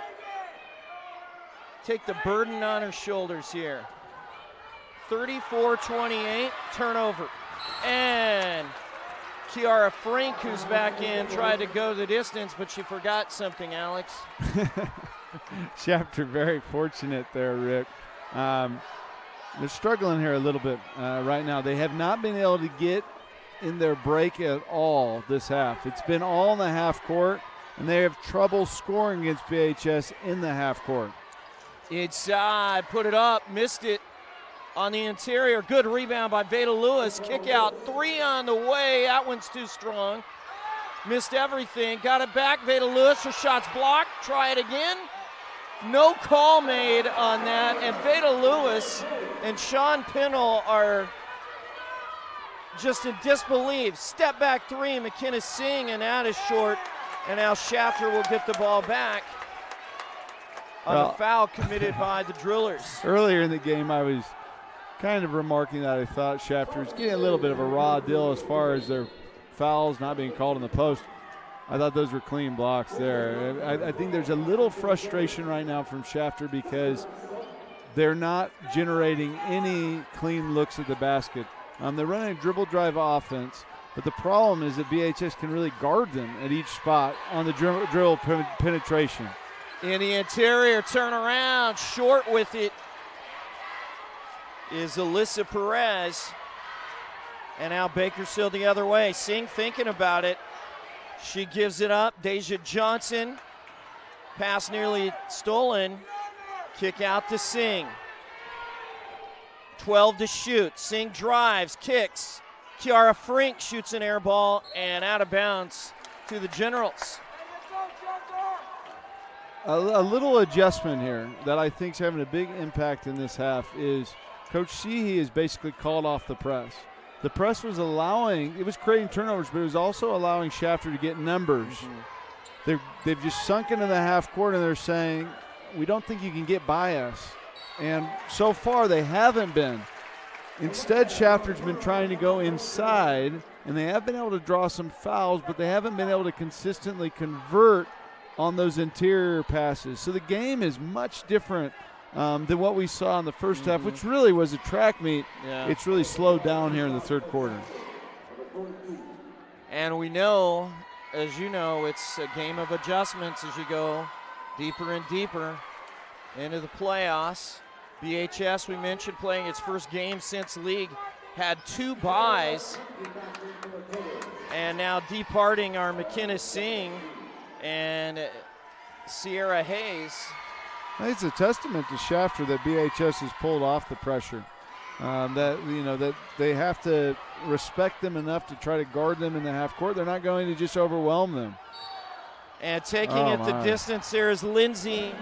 take the burden on her shoulders here. 34-28, turnover. And Kiara Frank, who's back in, tried to go the distance, but she forgot something, Alex. Shafter very fortunate there, Rick. They're struggling here a little bit right now. They have not been able to get in their break at all this half. It's been all in the half court, and they have trouble scoring against BHS in the half court. Inside, put it up, missed it. On the interior, good rebound by Veda Lewis. Kick out, 3 on the way. That one's too strong. Missed everything. Got it back. Veda Lewis, her shot's blocked. Try it again. No call made on that. And Veda Lewis and Sean Pinnell are just in disbelief. Step back 3, McKenna Singh, and that is short. And now Shafter will get the ball back on the foul committed by the Drillers. Earlier in the game, I was kind of remarking that I thought Shafter was getting a little bit of a raw deal as far as their fouls not being called in the post. I thought those were clean blocks there. I think there's a little frustration right now from Shafter because they're not generating any clean looks at the basket. They're running a dribble drive offense, but the problem is that BHS can really guard them at each spot on the dribble penetration. In the interior, turn around, short with it is Alyssa Perez. And now Bakersfield the other way. Singh thinking about it. She gives it up. Deja Johnson Pass nearly stolen. Kick out to Singh. 12 to shoot. Singh drives, kicks. Kiara Frink shoots an air ball and out of bounds to the Generals. A little adjustment here that I think is having a big impact in this half is Coach Sheehy has basically called off the press. The press was it was creating turnovers, but it was also allowing Shafter to get numbers. They've just sunk into the half court and they're saying, we don't think you can get by us. And so far they haven't been. Instead, Shafter's been trying to go inside, and they have been able to draw some fouls, but they haven't been able to consistently convert on those interior passes. So the game is much different than what we saw in the first half, which really was a track meet. Yeah. It's really slowed down here in the third quarter. And we know, as you know, it's a game of adjustments as you go deeper and deeper into the playoffs. BHS, we mentioned, playing its first game since league, had 2 byes. And now departing are McKenna Singh and Sierra Hayes. It's a testament to Shafter that BHS has pulled off the pressure. That they have to respect them enough to try to guard them in the half court. They're not going to just overwhelm them. And taking it the distance there is Lindsay,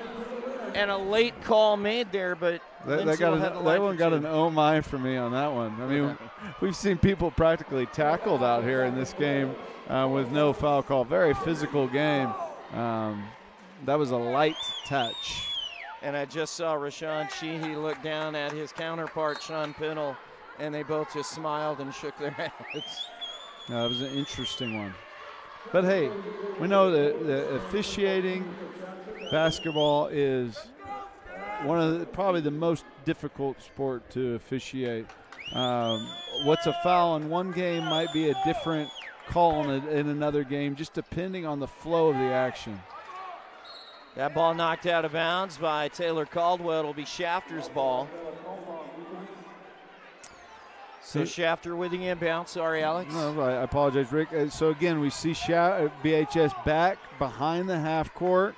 and a late call made there, but that one got an oh my for me on that one. I mean, we've seen people practically tackled out here in this game with no foul call. Very physical game. That was a light touch. And I just saw Rashawn Sheehy look down at his counterpart, Sean Pinnell, and they both just smiled and shook their heads. That was an interesting one. But hey, we know that the officiating basketball is probably the most difficult sport to officiate. What's a foul in one game might be a different call in another game, just depending on the flow of the action. That ball knocked out of bounds by Taylor Caldwell. It'll be Shafter's ball. So Shafter with the inbound. Sorry, Alex. No, I apologize, Rick. So again, we see BHS back behind the half court.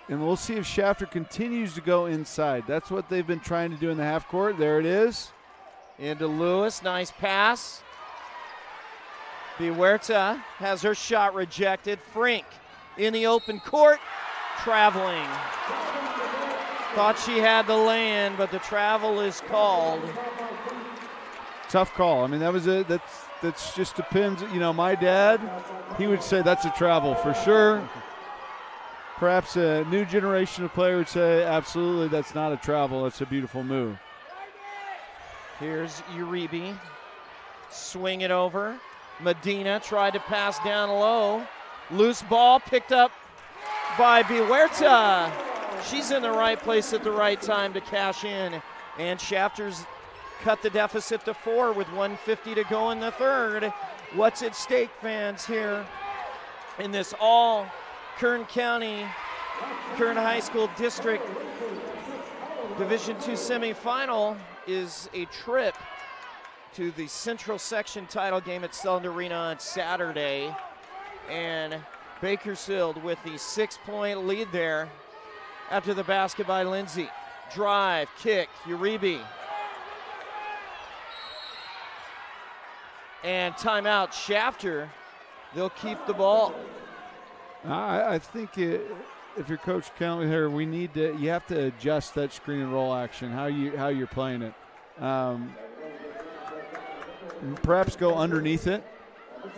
And we'll see if Shafter continues to go inside. That's what they've been trying to do in the half court. There it is. Into Lewis. Nice pass. Huerta has her shot rejected. Frink in the open court. Traveling. Thought she had the lay-in, but the travel is called. Tough call. I mean, that's just depends. You know, my dad, he would say that's a travel for sure. Perhaps a new generation of player would say, absolutely, that's not a travel. It's a beautiful move. Here's Uribe. Swing it over. Medina tried to pass down low. Loose ball picked up by Huerta. She's in the right place at the right time to cash in. And Shafter's cut the deficit to 4 with 1:50 to go in the third. What's at stake, fans, here in this all Kern County, Kern High School District Division II semifinal is a trip to the Central Section title game at Stelland Arena on Saturday. And Bakersfield with the 6-point lead there after the basket by Lindsay. Drive, kick, Uribe. And timeout, Shafter. They'll keep the ball. I think if you're Coach County here, you have to adjust that screen and roll action, how you're playing it. Perhaps go underneath it.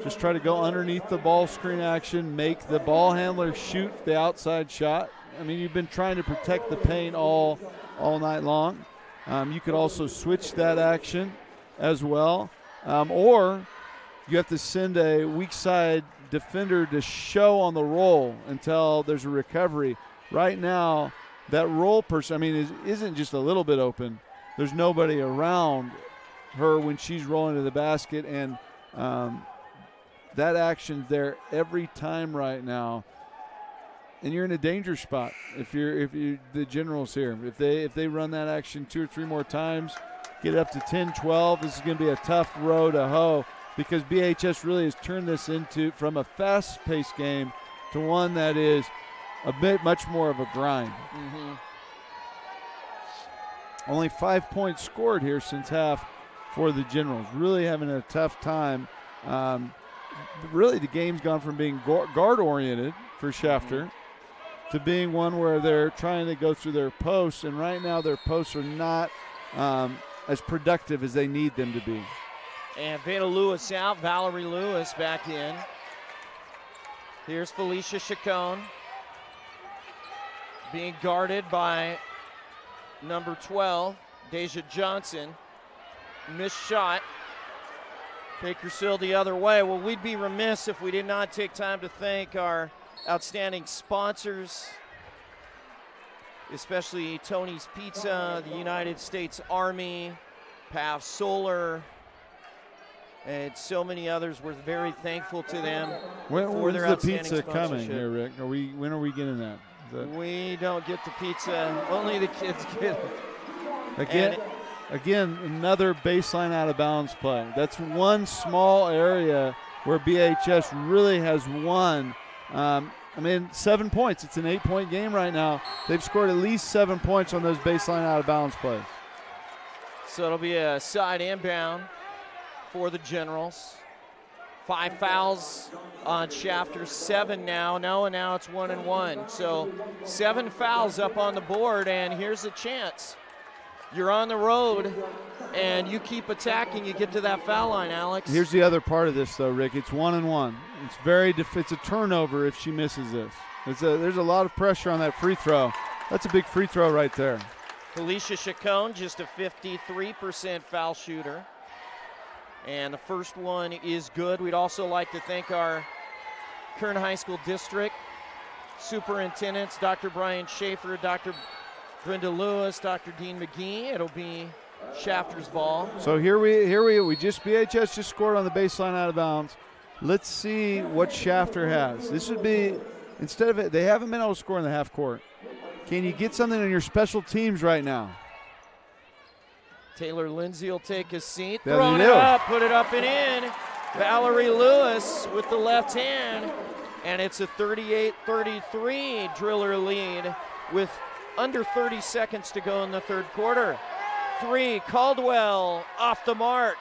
Just try to go underneath the ball screen action, make the ball handler shoot the outside shot. I mean, you've been trying to protect the paint all night long. You could also switch that action as well. Or you have to send a weak side defender to show on the roll until there's a recovery. Right now, that roll person, isn't just a little bit open. There's nobody around her when she's rolling to the basket, and that action's there every time right now. And you're in a danger spot if you're the Generals here. If they run that action 2 or 3 more times, get up to 10-12, this is going to be a tough row to hoe, because BHS really has turned this from a fast-paced game to one that is a bit much more of a grind. Only 5 points scored here since half for the Generals. Really having a tough time. Really, the game's gone from being guard-oriented for Shafter to being one where they're trying to go through their posts, and right now their posts are not as productive as they need them to be. And Vanna Lewis out, Valerie Lewis back in. Here's Felicia Chacon being guarded by number 12, Deja Johnson. Missed shot. Bakersfield the other way. Well, we'd be remiss if we did not take time to thank our outstanding sponsors, especially Tony's Pizza, the United States Army, PAV Solar, and so many others. We're very thankful to them for their outstanding sponsorship. When's the pizza coming here, Rick? When are we getting that? We don't get the pizza. Only the kids get it. Again, another baseline out of bounds play. That's one small area where BHS really has won. 7 points. It's an 8-point game right now. They've scored at least 7 points on those baseline out of bounds plays. So it'll be a side inbound for the Generals. 5 fouls on Shafter, 7 now. Now it's 1-1. So 7 fouls up on the board, and here's a chance. You're on the road, and you keep attacking, you get to that foul line, Alex. Here's the other part of this, though, Rick. It's 1-1. It's a turnover if she misses this. There's a lot of pressure on that free throw. That's a big free throw right there. Felicia Chacon, just a 53% foul shooter. And the first one is good. We'd also like to thank our Kern High School District superintendents, Dr. Brian Schaefer, Dr. Brenda Lewis, Dr. Dean McGee. It'll be Shafter's ball. So BHS just scored on the baseline out of bounds. Let's see what Shafter has. This would be, instead of it, they haven't been able to score in the half court. Can you get something on your special teams right now? Taylor Lindsay will take his seat. Throw it up, put it up and in. Valerie Lewis with the left hand. And it's a 38-33 Driller lead with under 30 seconds to go in the third quarter. 3, Caldwell off the mark.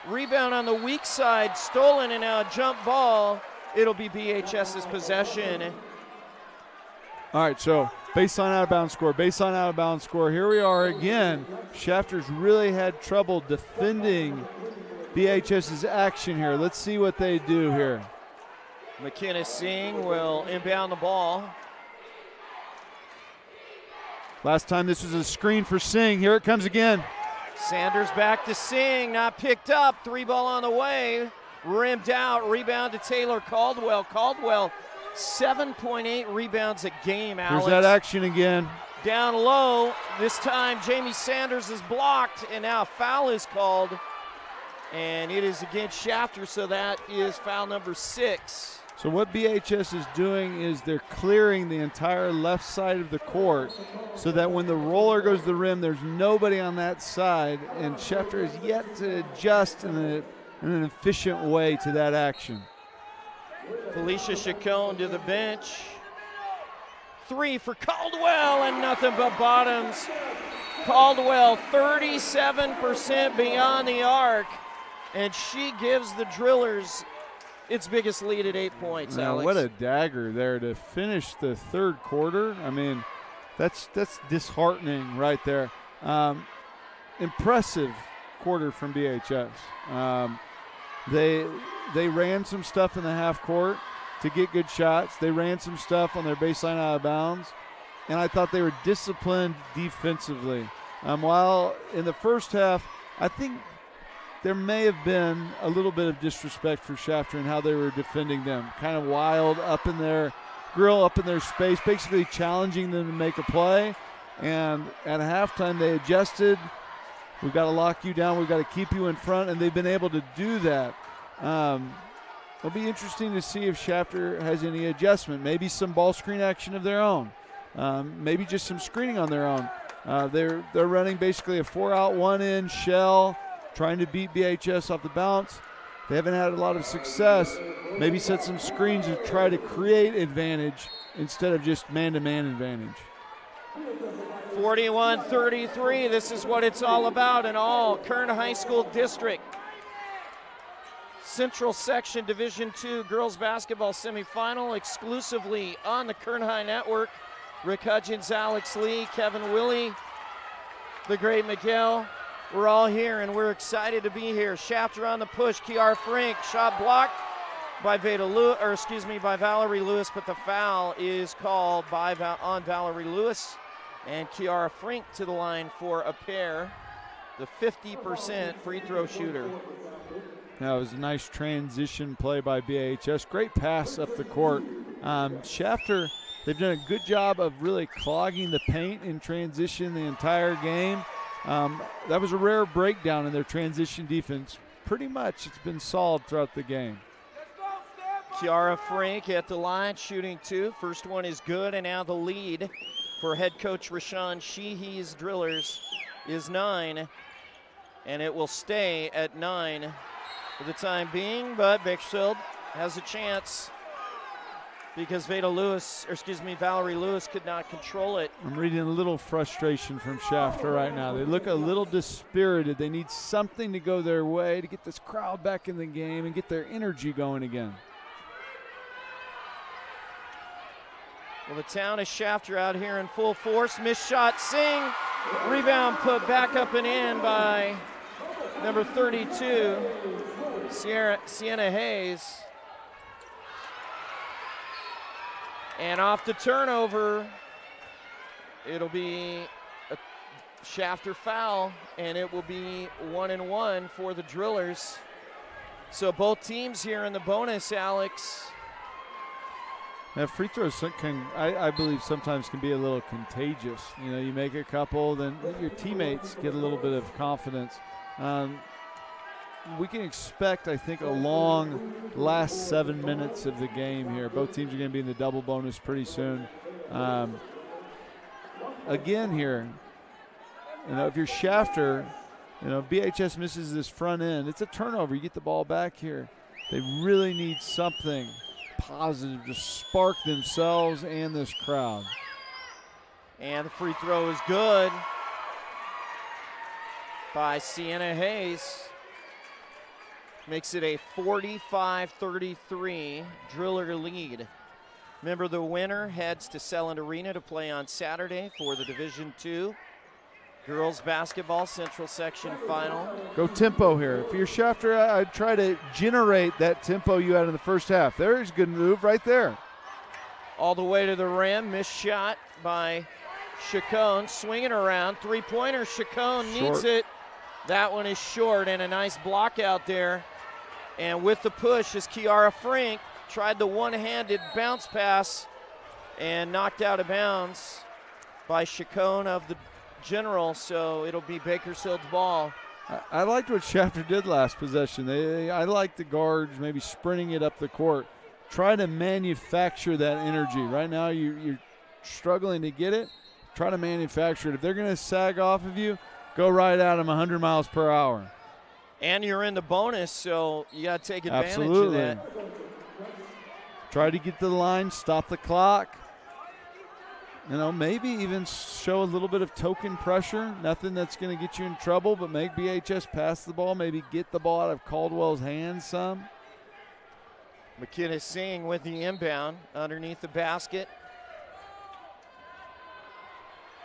Rebound on the weak side, stolen, and now a jump ball. It'll be BHS's possession. All right, so baseline out of bounds score, baseline out of bounds score. Here we are again. Shafter's really had trouble defending BHS's action here. Let's see what they do here. McKenna Singh will inbound the ball. Last time this was a screen for Singh. Here it comes again. Sanders back to Singh, not picked up. 3 ball on the way. Rimmed out, rebound to Taylor Caldwell. Caldwell, 7.8 rebounds a game, Alex. Here's that action again. Down low. This time Jamie Sanders is blocked, and now a foul is called. And it is against Shafter, so that is foul number 6. So what BHS is doing is they're clearing the entire left side of the court so that when the roller goes to the rim, there's nobody on that side, and Shafter is yet to adjust in an efficient way to that action. Felicia Chacon to the bench. 3 for Caldwell, and nothing but bottoms. Caldwell 37% beyond the arc, and she gives the Drillers its biggest lead at 8 points, Alex. What a dagger there to finish the third quarter. I mean, that's disheartening right there. Impressive quarter from BHS. They ran some stuff in the half court to get good shots. They ran some stuff on their baseline out of bounds, and I thought they were disciplined defensively. While in the first half, I think there may have been a little bit of disrespect for Shafter and how they were defending them. Kind of wild, up in their grill, up in their space, basically challenging them to make a play. And at halftime, they adjusted. We've got to lock you down. We've got to keep you in front, and they've been able to do that. It'll be interesting to see if Shafter has any adjustment. Maybe some ball screen action of their own. Maybe just some screening on their own. They're running basically a 4-out, 1-in shell, trying to beat BHS off the bounce. They haven't had a lot of success. Maybe set some screens to try to create advantage instead of just man-to-man advantage. 41-33, this is what it's all about in all Kern High School District. Central Section Division II girls basketball semifinal exclusively on the Kern High Network. Rick Hudgens, Alex Lee, Kevin Willie, the great Miguel. We're all here and we're excited to be here. Shafter on the push, Kiara Frank, shot blocked by by Valerie Lewis, but the foul is called on Valerie Lewis. And Kiara Frank to the line for a pair, the 50% free throw shooter. That was a nice transition play by BHS. Great pass up the court. Shafter, they've done a good job of really clogging the paint in transition the entire game. That was a rare breakdown in their transition defense. Pretty much it's been solid throughout the game. Kiara Frank at the line, shooting 2. First one is good, and now the lead for head coach Rashawn Sheehy's Drillers is 9, and it will stay at 9 for the time being, but Bakersfield has a chance because Valerie Lewis could not control it. I'm reading a little frustration from Shafter right now. They look a little dispirited. They need something to go their way to get this crowd back in the game and get their energy going again. Well, the town of Shafter out here in full force. Missed shot, Singh. Rebound put back up and in by number 32, Sienna Hayes. And off the turnover, it'll be a Shafter foul, and it will be 1-1 for the Drillers. So both teams here in the bonus, Alex. Now, free throws I believe sometimes can be a little contagious. You know, you make a couple, then your teammates get a little bit of confidence. We can expect, I think, a long last 7 minutes of the game here. Both teams are going to be in the double bonus pretty soon. Again here, you know, if you're Shafter, you know, BHS misses this front end, it's a turnover. You get the ball back here. They really need something positive to spark themselves and this crowd. And the free throw is good by Sienna Hayes. Makes it a 45-33 Driller lead. Remember, the winner heads to Selland Arena to play on Saturday for the Division II girls basketball Central Section final. Go tempo here. If you're Shafter, I'd try to generate that tempo you had in the first half. There's a good move right there. All the way to the rim. Missed shot by Chacon. Swinging around. Three-pointer. Chacon needs it. That one is short, and a nice block out there. And with the push is Kiara Frank. Tried the one-handed bounce pass and knocked out of bounds by Chacon of the General, so it'll be Bakersfield's ball. I liked what Shafter did last possession. I liked the guards maybe sprinting it up the court. Try to manufacture that energy. Right now you're struggling to get it. Try to manufacture it. If they're going to sag off of you, go right at them 100 miles per hour. And you're in the bonus, so you got to take advantage Absolutely. of that. Try to get to the line, stop the clock. You know, maybe even show a little bit of token pressure. Nothing that's going to get you in trouble, but make BHS pass the ball, maybe get the ball out of Caldwell's hands some. McKenna Singh with the inbound underneath the basket.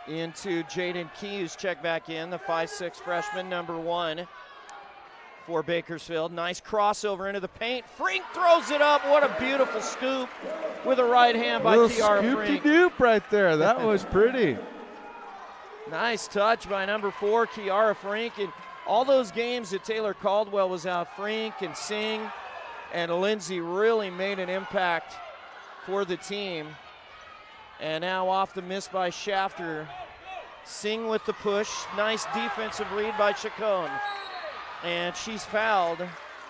Into Jaden Key, check back in, the 5'6" freshman, number 1 for Bakersfield. Nice crossover into the paint. Frank throws it up. What a beautiful scoop with a right hand by Kiara Frank. Scoop-de-doop right there. That was pretty. Nice touch by number 4, Kiara Frank. And all those games that Taylor Caldwell was out, Frank and Singh and Lindsay really made an impact for the team. And now off the miss by Shafter. Singh with the push. Nice defensive read by Chacon. And she's fouled,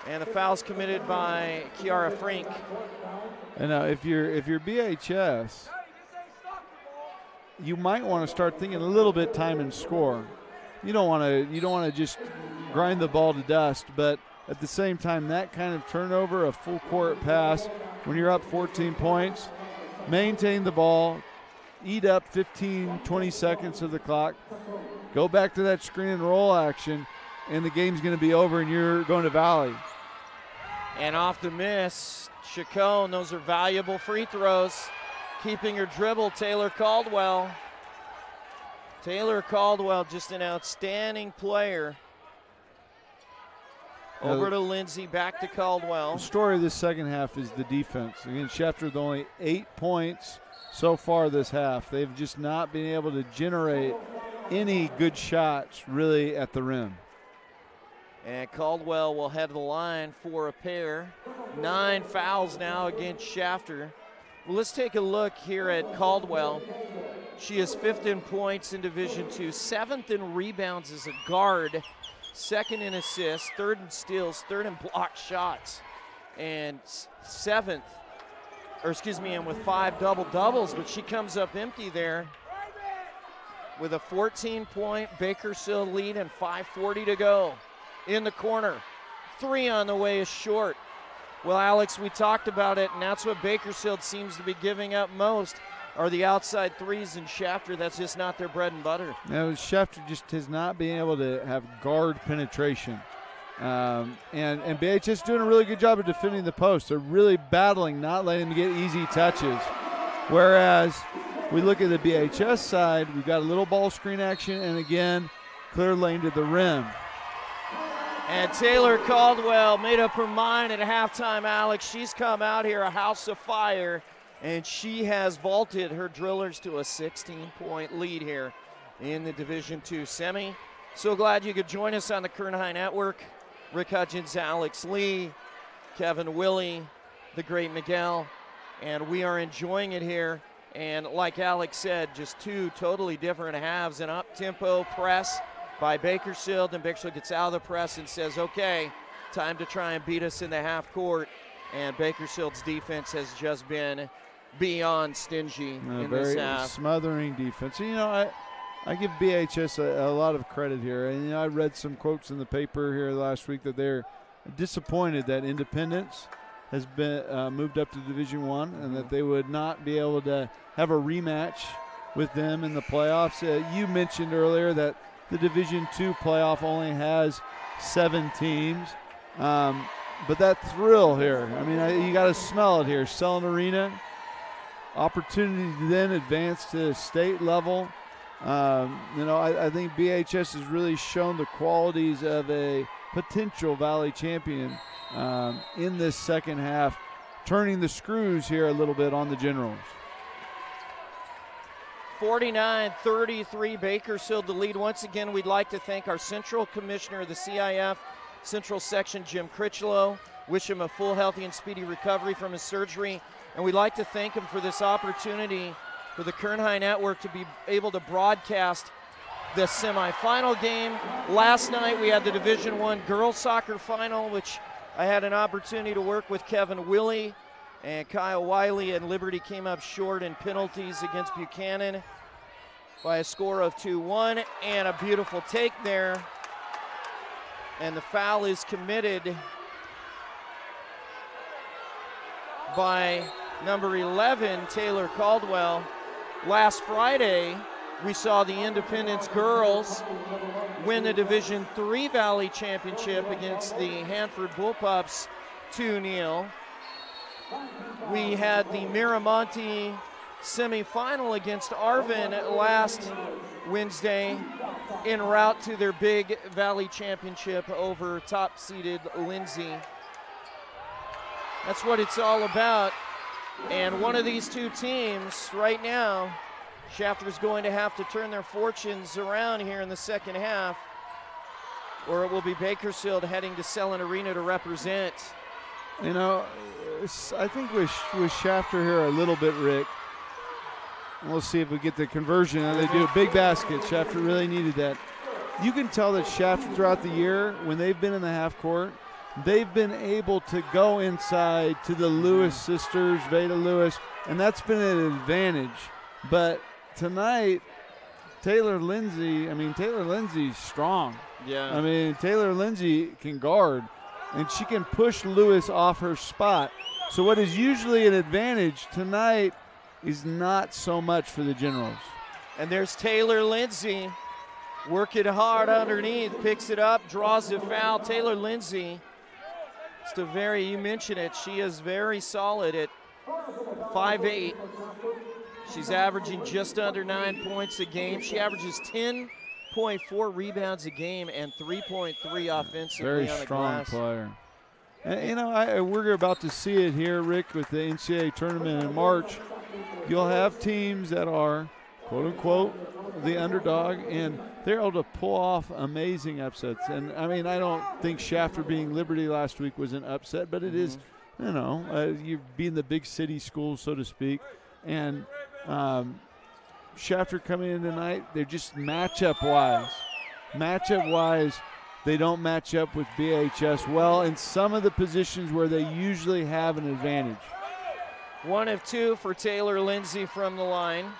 and the foul's committed by Kiara Frank. And if you're BHS, you might want to start thinking a little bit time and score. You don't want to just grind the ball to dust, but at the same time, that kind of turnover, a full court pass, when you're up 14 points, maintain the ball, eat up 15, 20 seconds of the clock, go back to that screen and roll action, and the game's going to be over and you're going to Valley. And off the miss, Chacon, those are valuable free throws. Keeping her dribble, Taylor Caldwell. Taylor Caldwell, just an outstanding player. Over to Lindsay, back to Caldwell. The story of this second half is the defense. Again, Shafter with only 8 points so far this half. They've just not been able to generate any good shots really at the rim. And Caldwell will head to the line for a pair. 9 fouls now against Shafter. Well, let's take a look here at Caldwell. She is 5th in points in Division II, 7th in rebounds as a guard, 2nd in assists, 3rd in steals, 3rd in blocked shots, and 7th, and with 5 double-doubles, but she comes up empty there with a 14-point Bakersfield lead and 5:40 to go. In the corner, 3 on the way is short. Well, Alex, we talked about it, and that's what Bakersfield seems to be giving up most, are the outside threes, and Shafter, that's just not their bread and butter. No, Shafter just has not been able to have guard penetration. And BHS doing a really good job of defending the post. They're really battling, not letting them get easy touches. Whereas we look at the BHS side, we've got a little ball screen action, and again, clear lane to the rim. And Taylor Caldwell made up her mind at halftime, Alex. She's come out here a house of fire, and she has vaulted her Drillers to a 16-point lead here in the Division II semi. So glad you could join us on the Kern High Network. Rick Hudgens, Alex Lee, Kevin Willie, the great Miguel, and we are enjoying it here. And like Alex said, just 2 totally different halves. An up-tempo press by Bakersfield, and Bakersfield gets out of the press and says, okay, time to try and beat us in the half court. And Bakersfield's defense has just been beyond stingy in this half. Very smothering defense. You know, I give BHS a lot of credit here. And, you know, I read some quotes in the paper here last week that they're disappointed that Independence has been moved up to Division I and that they would not be able to have a rematch with them in the playoffs. You mentioned earlier that the Division II playoff only has 7 teams. But that thrill here, I mean, you got to smell it here. Selland Arena, opportunity to then advance to state level. You know, I think BHS has really shown the qualities of a potential Valley champion in this second half, turning the screws here a little bit on the Generals. 49-33 Bakersfield the lead. Once again, we'd like to thank our Central Commissioner of the CIF Central Section, Jim Critchlow. Wish him a full, healthy, and speedy recovery from his surgery. And we'd like to thank him for this opportunity for the Kern High Network to be able to broadcast the semifinal game. Last night we had the Division I girls soccer final, which I had an opportunity to work with Kevin Willie and Kyle Wiley, and Liberty came up short in penalties against Buchanan by a score of 2-1, and a beautiful take there. And the foul is committed by number 11, Taylor Caldwell. Last Friday, we saw the Independence girls win the Division III Valley Championship against the Hanford Bullpups 2-0. We had the Miramonte semifinal against Arvin last Wednesday en route to their big Valley Championship over top-seeded Lindsay. That's what it's all about. And one of these two teams right now, Shafter's going to have to turn their fortunes around here in the second half, or it will be Bakersfield heading to Selland Arena to represent. You know, I think with Shafter here a little bit, Rick. We'll see if we get the conversion. They do a big basket. Shafter really needed that. You can tell that Shafter throughout the year, when they've been in the half court, they've been able to go inside to the Lewis sisters, Veda Lewis, and that's been an advantage. But tonight, Taylor Lindsay's strong. Yeah. I mean, Taylor Lindsay can guard. and she can push Lewis off her spot. So what is usually an advantage tonight is not so much for the Generals. And there's Taylor Lindsay working hard underneath, picks it up, draws the foul. Taylor Lindsay, you mentioned it, she is very solid at 5'8". She's averaging just under 9 points a game. She averages 10.4 rebounds a game and 3.3 offensively very on the strong glass. player. And, we're about to see it here, Rick, with the NCAA tournament in March. You'll have teams that are, quote-unquote, the underdog, and they're able to pull off amazing upsets. And, I don't think Shafter being Liberty last week was an upset, but it is, you being the big city school, so to speak. And Shafter coming in tonight, they're just matchup-wise. They don't match up with BHS well in some of the positions where they usually have an advantage. 1 of 2 for Taylor Lindsay from the line.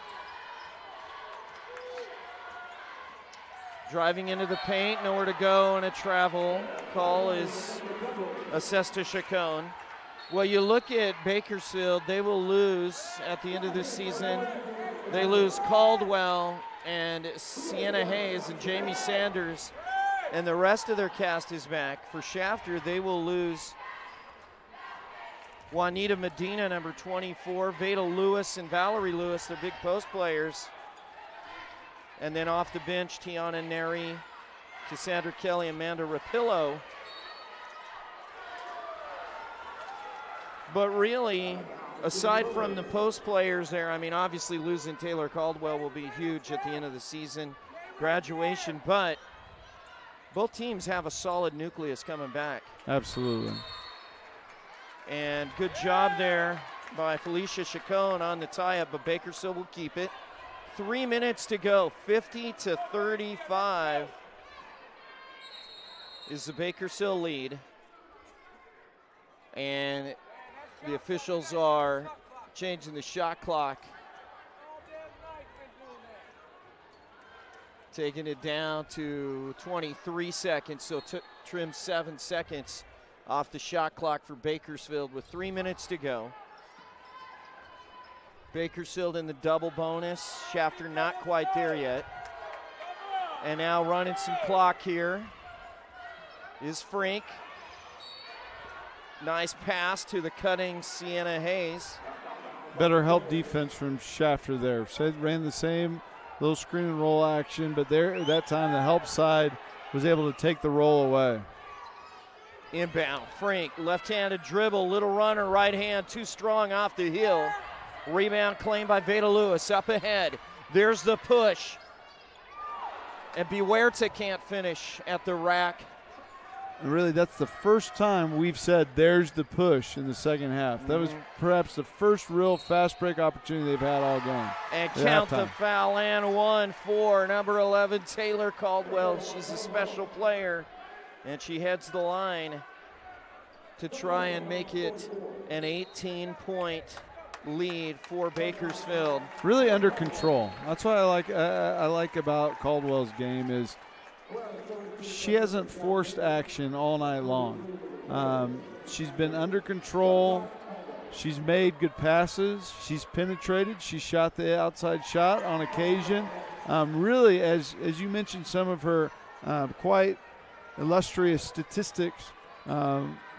Driving into the paint, nowhere to go, and a travel call is assessed to Chacon. Well, you look at Bakersfield, they will lose at the end of this season. They lose Caldwell and Sienna Hayes and Jamie Sanders, and the rest of their cast is back. For Shafter, they will lose Juanita Medina, number 24, Veda Lewis and Valerie Lewis, their big post players. And then off the bench, Tiana Neri, Cassandra Kelly, Amanda Rapillo. But really, aside from the post players there, obviously losing Taylor Caldwell will be huge at the end of the season, graduation, but both teams have a solid nucleus coming back. Absolutely. And good job there by Felicia Chacon on the tie-up, but Bakersfield will keep it. 3 minutes to go, 50-35 is the Bakersfield lead. And the officials are changing the shot clock, taking it down to 23 seconds, so trim 7 seconds off the shot clock for Bakersfield with 3 minutes to go. Bakersfield in the double bonus. Shafter not quite there yet. And now running some clock here is Frink. Nice pass to the cutting Sienna Hayes. Better help defense from Shafter there. So they ran the same little screen and roll action, but there that time the help side was able to take the roll away. Inbound, Frink, left-handed dribble, little runner, right hand, too strong off the heel. Rebound claimed by Veda Lewis, up ahead. There's the push. And Bihuerta can't finish at the rack. And really, that's the first time we've said there's the push in the second half. That was perhaps the first real fast break opportunity they've had all game. And count the foul, and 1 for number 11, Taylor Caldwell. She's a special player, and she heads the line to try and make it an 18-point lead for Bakersfield. Really under control. That's what I like about Caldwell's game is she hasn't forced action all night long. She's been under control. She's made good passes. She's penetrated. She shot the outside shot on occasion. Really, as you mentioned, some of her quite illustrious statistics,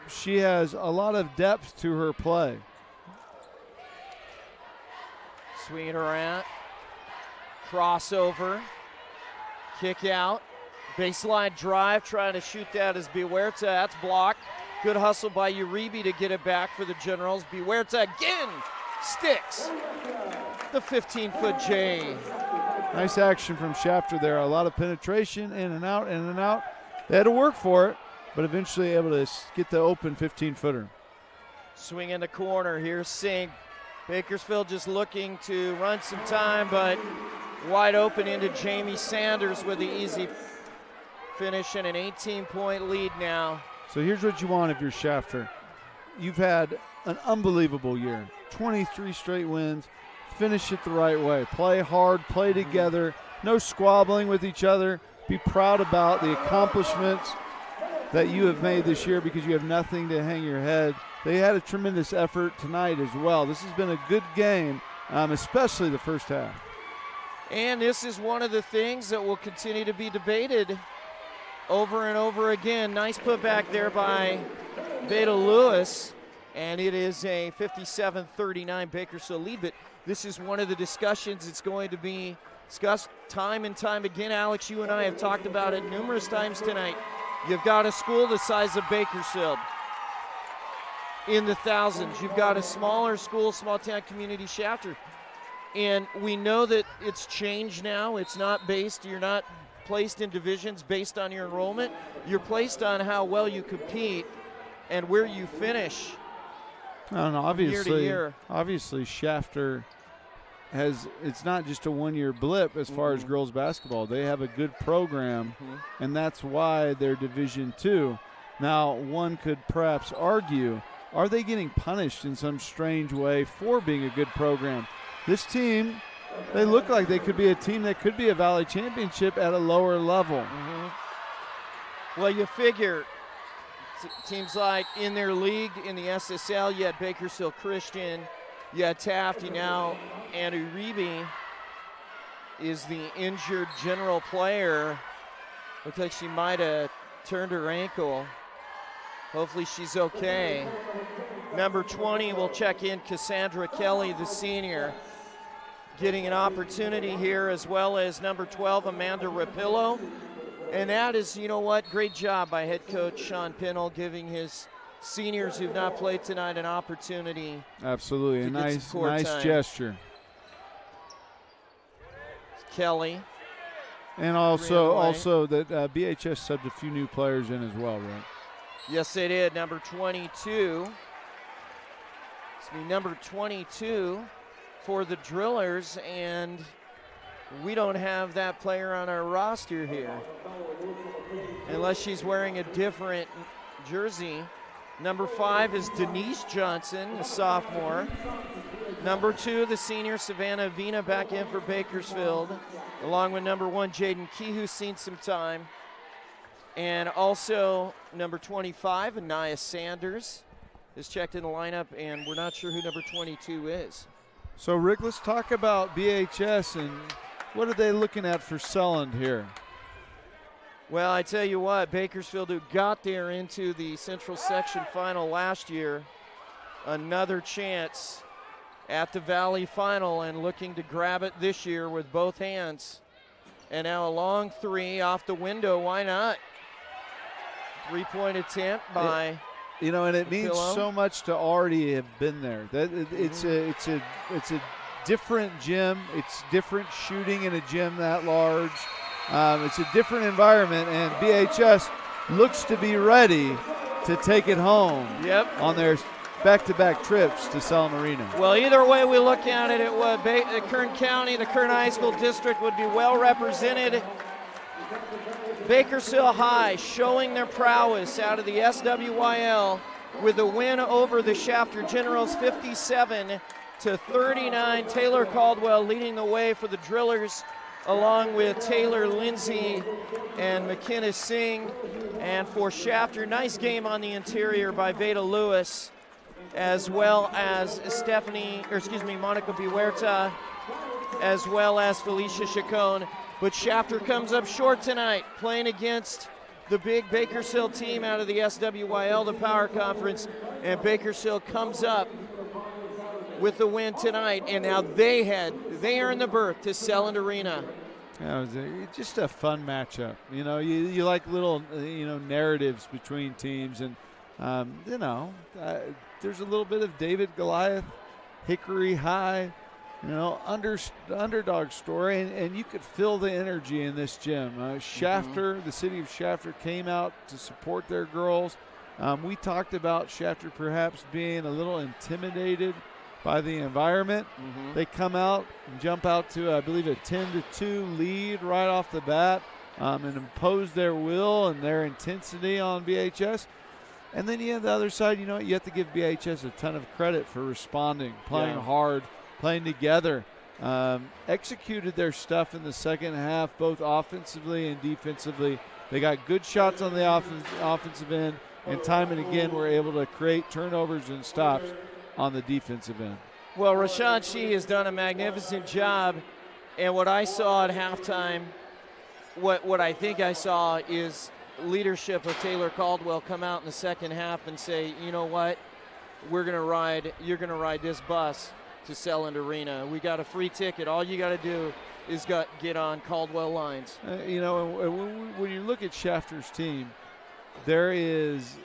she has a lot of depth to her play. Swinging around, crossover, kick out, baseline drive, trying to shoot that as Bihuerta. That's blocked. Good hustle by Uribe to get it back for the Generals. Bihuerta again sticks the 15-foot J. Nice action from Shafter there. A lot of penetration, in and out, in and out. They had to work for it, but eventually able to get the open 15-footer. Swing in the corner. Here's Singh. Bakersfield just looking to run some time, but wide open into Jamie Sanders with the easy finish and an 18-point lead now. So here's what you want if you're Shafter. You've had an unbelievable year. 23 straight wins. Finish it the right way. Play hard, play together. No squabbling with each other. Be proud about the accomplishments. that you have made this year because you have nothing to hang your head. They had a tremendous effort tonight as well. This has been a good game, especially the first half. And this is one of the things that will continue to be debated over and over again. Nice putback there by Veda Lewis, and it is a 57-39 Bakersfield lead. But this is one of the discussions that's going to be discussed time and time again. Alex, you and I have talked about it numerous times tonight. You've got a school the size of Bakersfield in the thousands. You've got a smaller school, small town community, Shafter. And we know that it's changed now. It's not based, you're not placed in divisions based on your enrollment. You're placed on how well you compete and where you finish. And obviously, year to year. Obviously, Shafter it's not just a one-year blip as far as girls basketball. They have a good program, and that's why they're Division II. Now, one could perhaps argue, are they getting punished in some strange way for being a good program? This team, they look like they could be a team that could be a Valley Championship at a lower level. Well, you figure teams like in their league, in the SSL, you had Bakersfield Christian, you had Taft, now Andrew Reeby is the injured general player. Looks like she might have turned her ankle. Hopefully she's okay. Number 20 will check in Cassandra Kelly, the senior, getting an opportunity here, as well as number 12, Amanda Rapillo. And that is, you know what, great job by head coach Sean Pinnell, giving his seniors who've not played tonight an opportunity. Absolutely, a nice gesture. Kelly. And also that BHS subbed a few new players in as well, right? Yes, they did. Number 22. Number 22 for the Drillers, and we don't have that player on our roster here, unless she's wearing a different jersey. Number 5 is Denise Johnson, the sophomore. Number 2, the senior Savannah Avina, back in for Bakersfield, along with number 1, Jaden Key, who's seen some time. And also number 25, Anaya Sanders, is checked in the lineup, and we're not sure who number 22 is. So, Rick, let's talk about BHS and what are they looking at for Selland here? Well, I tell you what, Bakersfield, who got there into the Central Section Final last year, another chance at the Valley Final and looking to grab it this year with both hands. And now a long three off the window, why not? Three-point attempt by and it means Pillow. So much to already have been there. It's a different gym. It's different shooting in a gym that large. It's a different environment, and BHS looks to be ready to take it home on their back-to-back trips to Selland Arena. Well, either way we look at it, Kern County, the Kern High School District would be well represented. Bakersfield High showing their prowess out of the SWYL with a win over the Shafter Generals, 57-39. Taylor Caldwell leading the way for the Drillers, along with Taylor Lindsay and McKenna Singh. And for Shafter, nice game on the interior by Veda Lewis, as well as Monica Bihuerta, as well as Felicia Chacon. But Shafter comes up short tonight, playing against the big Bakersfield team out of the SWYL, the Power Conference, and Bakersfield comes up with the win tonight, and now they earn the berth to Selland Arena. Yeah, it was just a fun matchup. You like little narratives between teams, and there's a little bit of David Goliath, Hickory High, underdog story, and you could feel the energy in this gym. Shafter, the city of Shafter, came out to support their girls. We talked about Shafter perhaps being a little intimidated by the environment. They come out and jump out to, I believe, a 10-2 lead right off the bat, and impose their will and their intensity on BHS. And then you have the other side, you have to give BHS a ton of credit for responding, playing hard, playing together. executed their stuff in the second half, both offensively and defensively. They got good shots on the offensive end, and time and again were able to create turnovers and stops on the defensive end. Well, Rashawn Shee has done a magnificent job, and what I saw at halftime, what I think I saw is leadership of Taylor Caldwell come out in the second half and say, you know what, you're going to ride this bus to Selland Arena. We got a free ticket. All you got to do is get on Caldwell lines. You know, when you look at Shafter's team, there's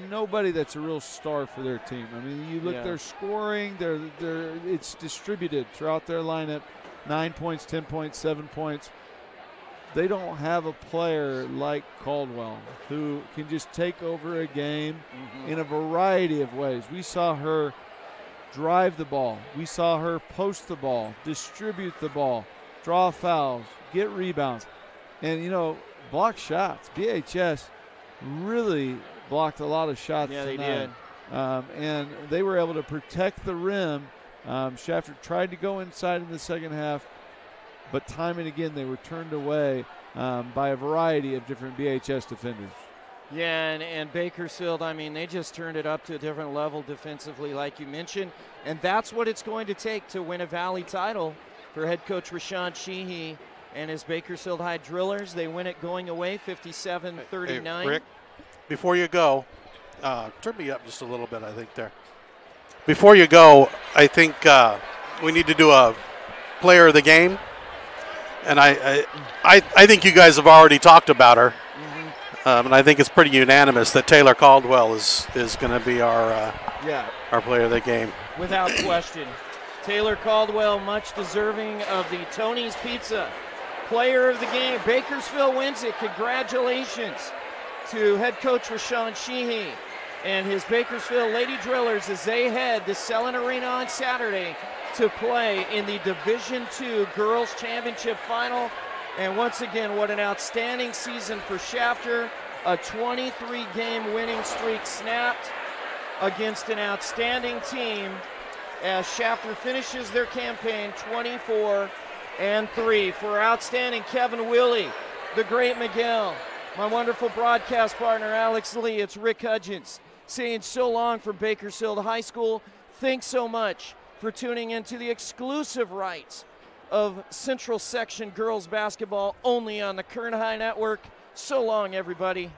nobody that's a real star for their team. I mean, you look, their scoring, it's distributed throughout their lineup, 9 points, 10 points, 7 points. They don't have a player like Caldwell who can just take over a game in a variety of ways. We saw her drive the ball. We saw her post the ball, distribute the ball, draw fouls, get rebounds, and, you know, block shots. BHS really blocked a lot of shots tonight. They did. And they were able to protect the rim. Shafter tried to go inside in the second half, but time and again they were turned away by a variety of different BHS defenders. Yeah, and Bakersfield, I mean, they just turned it up to a different level defensively, like you mentioned, and that's what it's going to take to win a Valley title for head coach Rashawn Sheehy and his Bakersfield High Drillers. They win it going away 57-39. Hey, Rick, before you go, turn me up just a little bit, I think, there. Before you go, I think we need to do a player of the game. And I think you guys have already talked about her. And I think it's pretty unanimous that Taylor Caldwell is going to be our player of the game. Without question. Taylor Caldwell, much deserving of the Tony's Pizza player of the game. Bakersfield wins it. Congratulations to head coach Rashawn Sheehy and his Bakersfield Lady Drillers as they head to Selland Arena on Saturday to play in the Division II Girls Championship Final. And once again, what an outstanding season for Shafter. A 23-game winning streak snapped against an outstanding team as Shafter finishes their campaign 24-3. For outstanding Kevin Willie, the great Miguel, my wonderful broadcast partner Alex Lee, it's Rick Hudgens saying so long from Bakersfield High School. Thanks so much for tuning into the exclusive rights of Central Section Girls Basketball only on the Kern High Network. So long, everybody.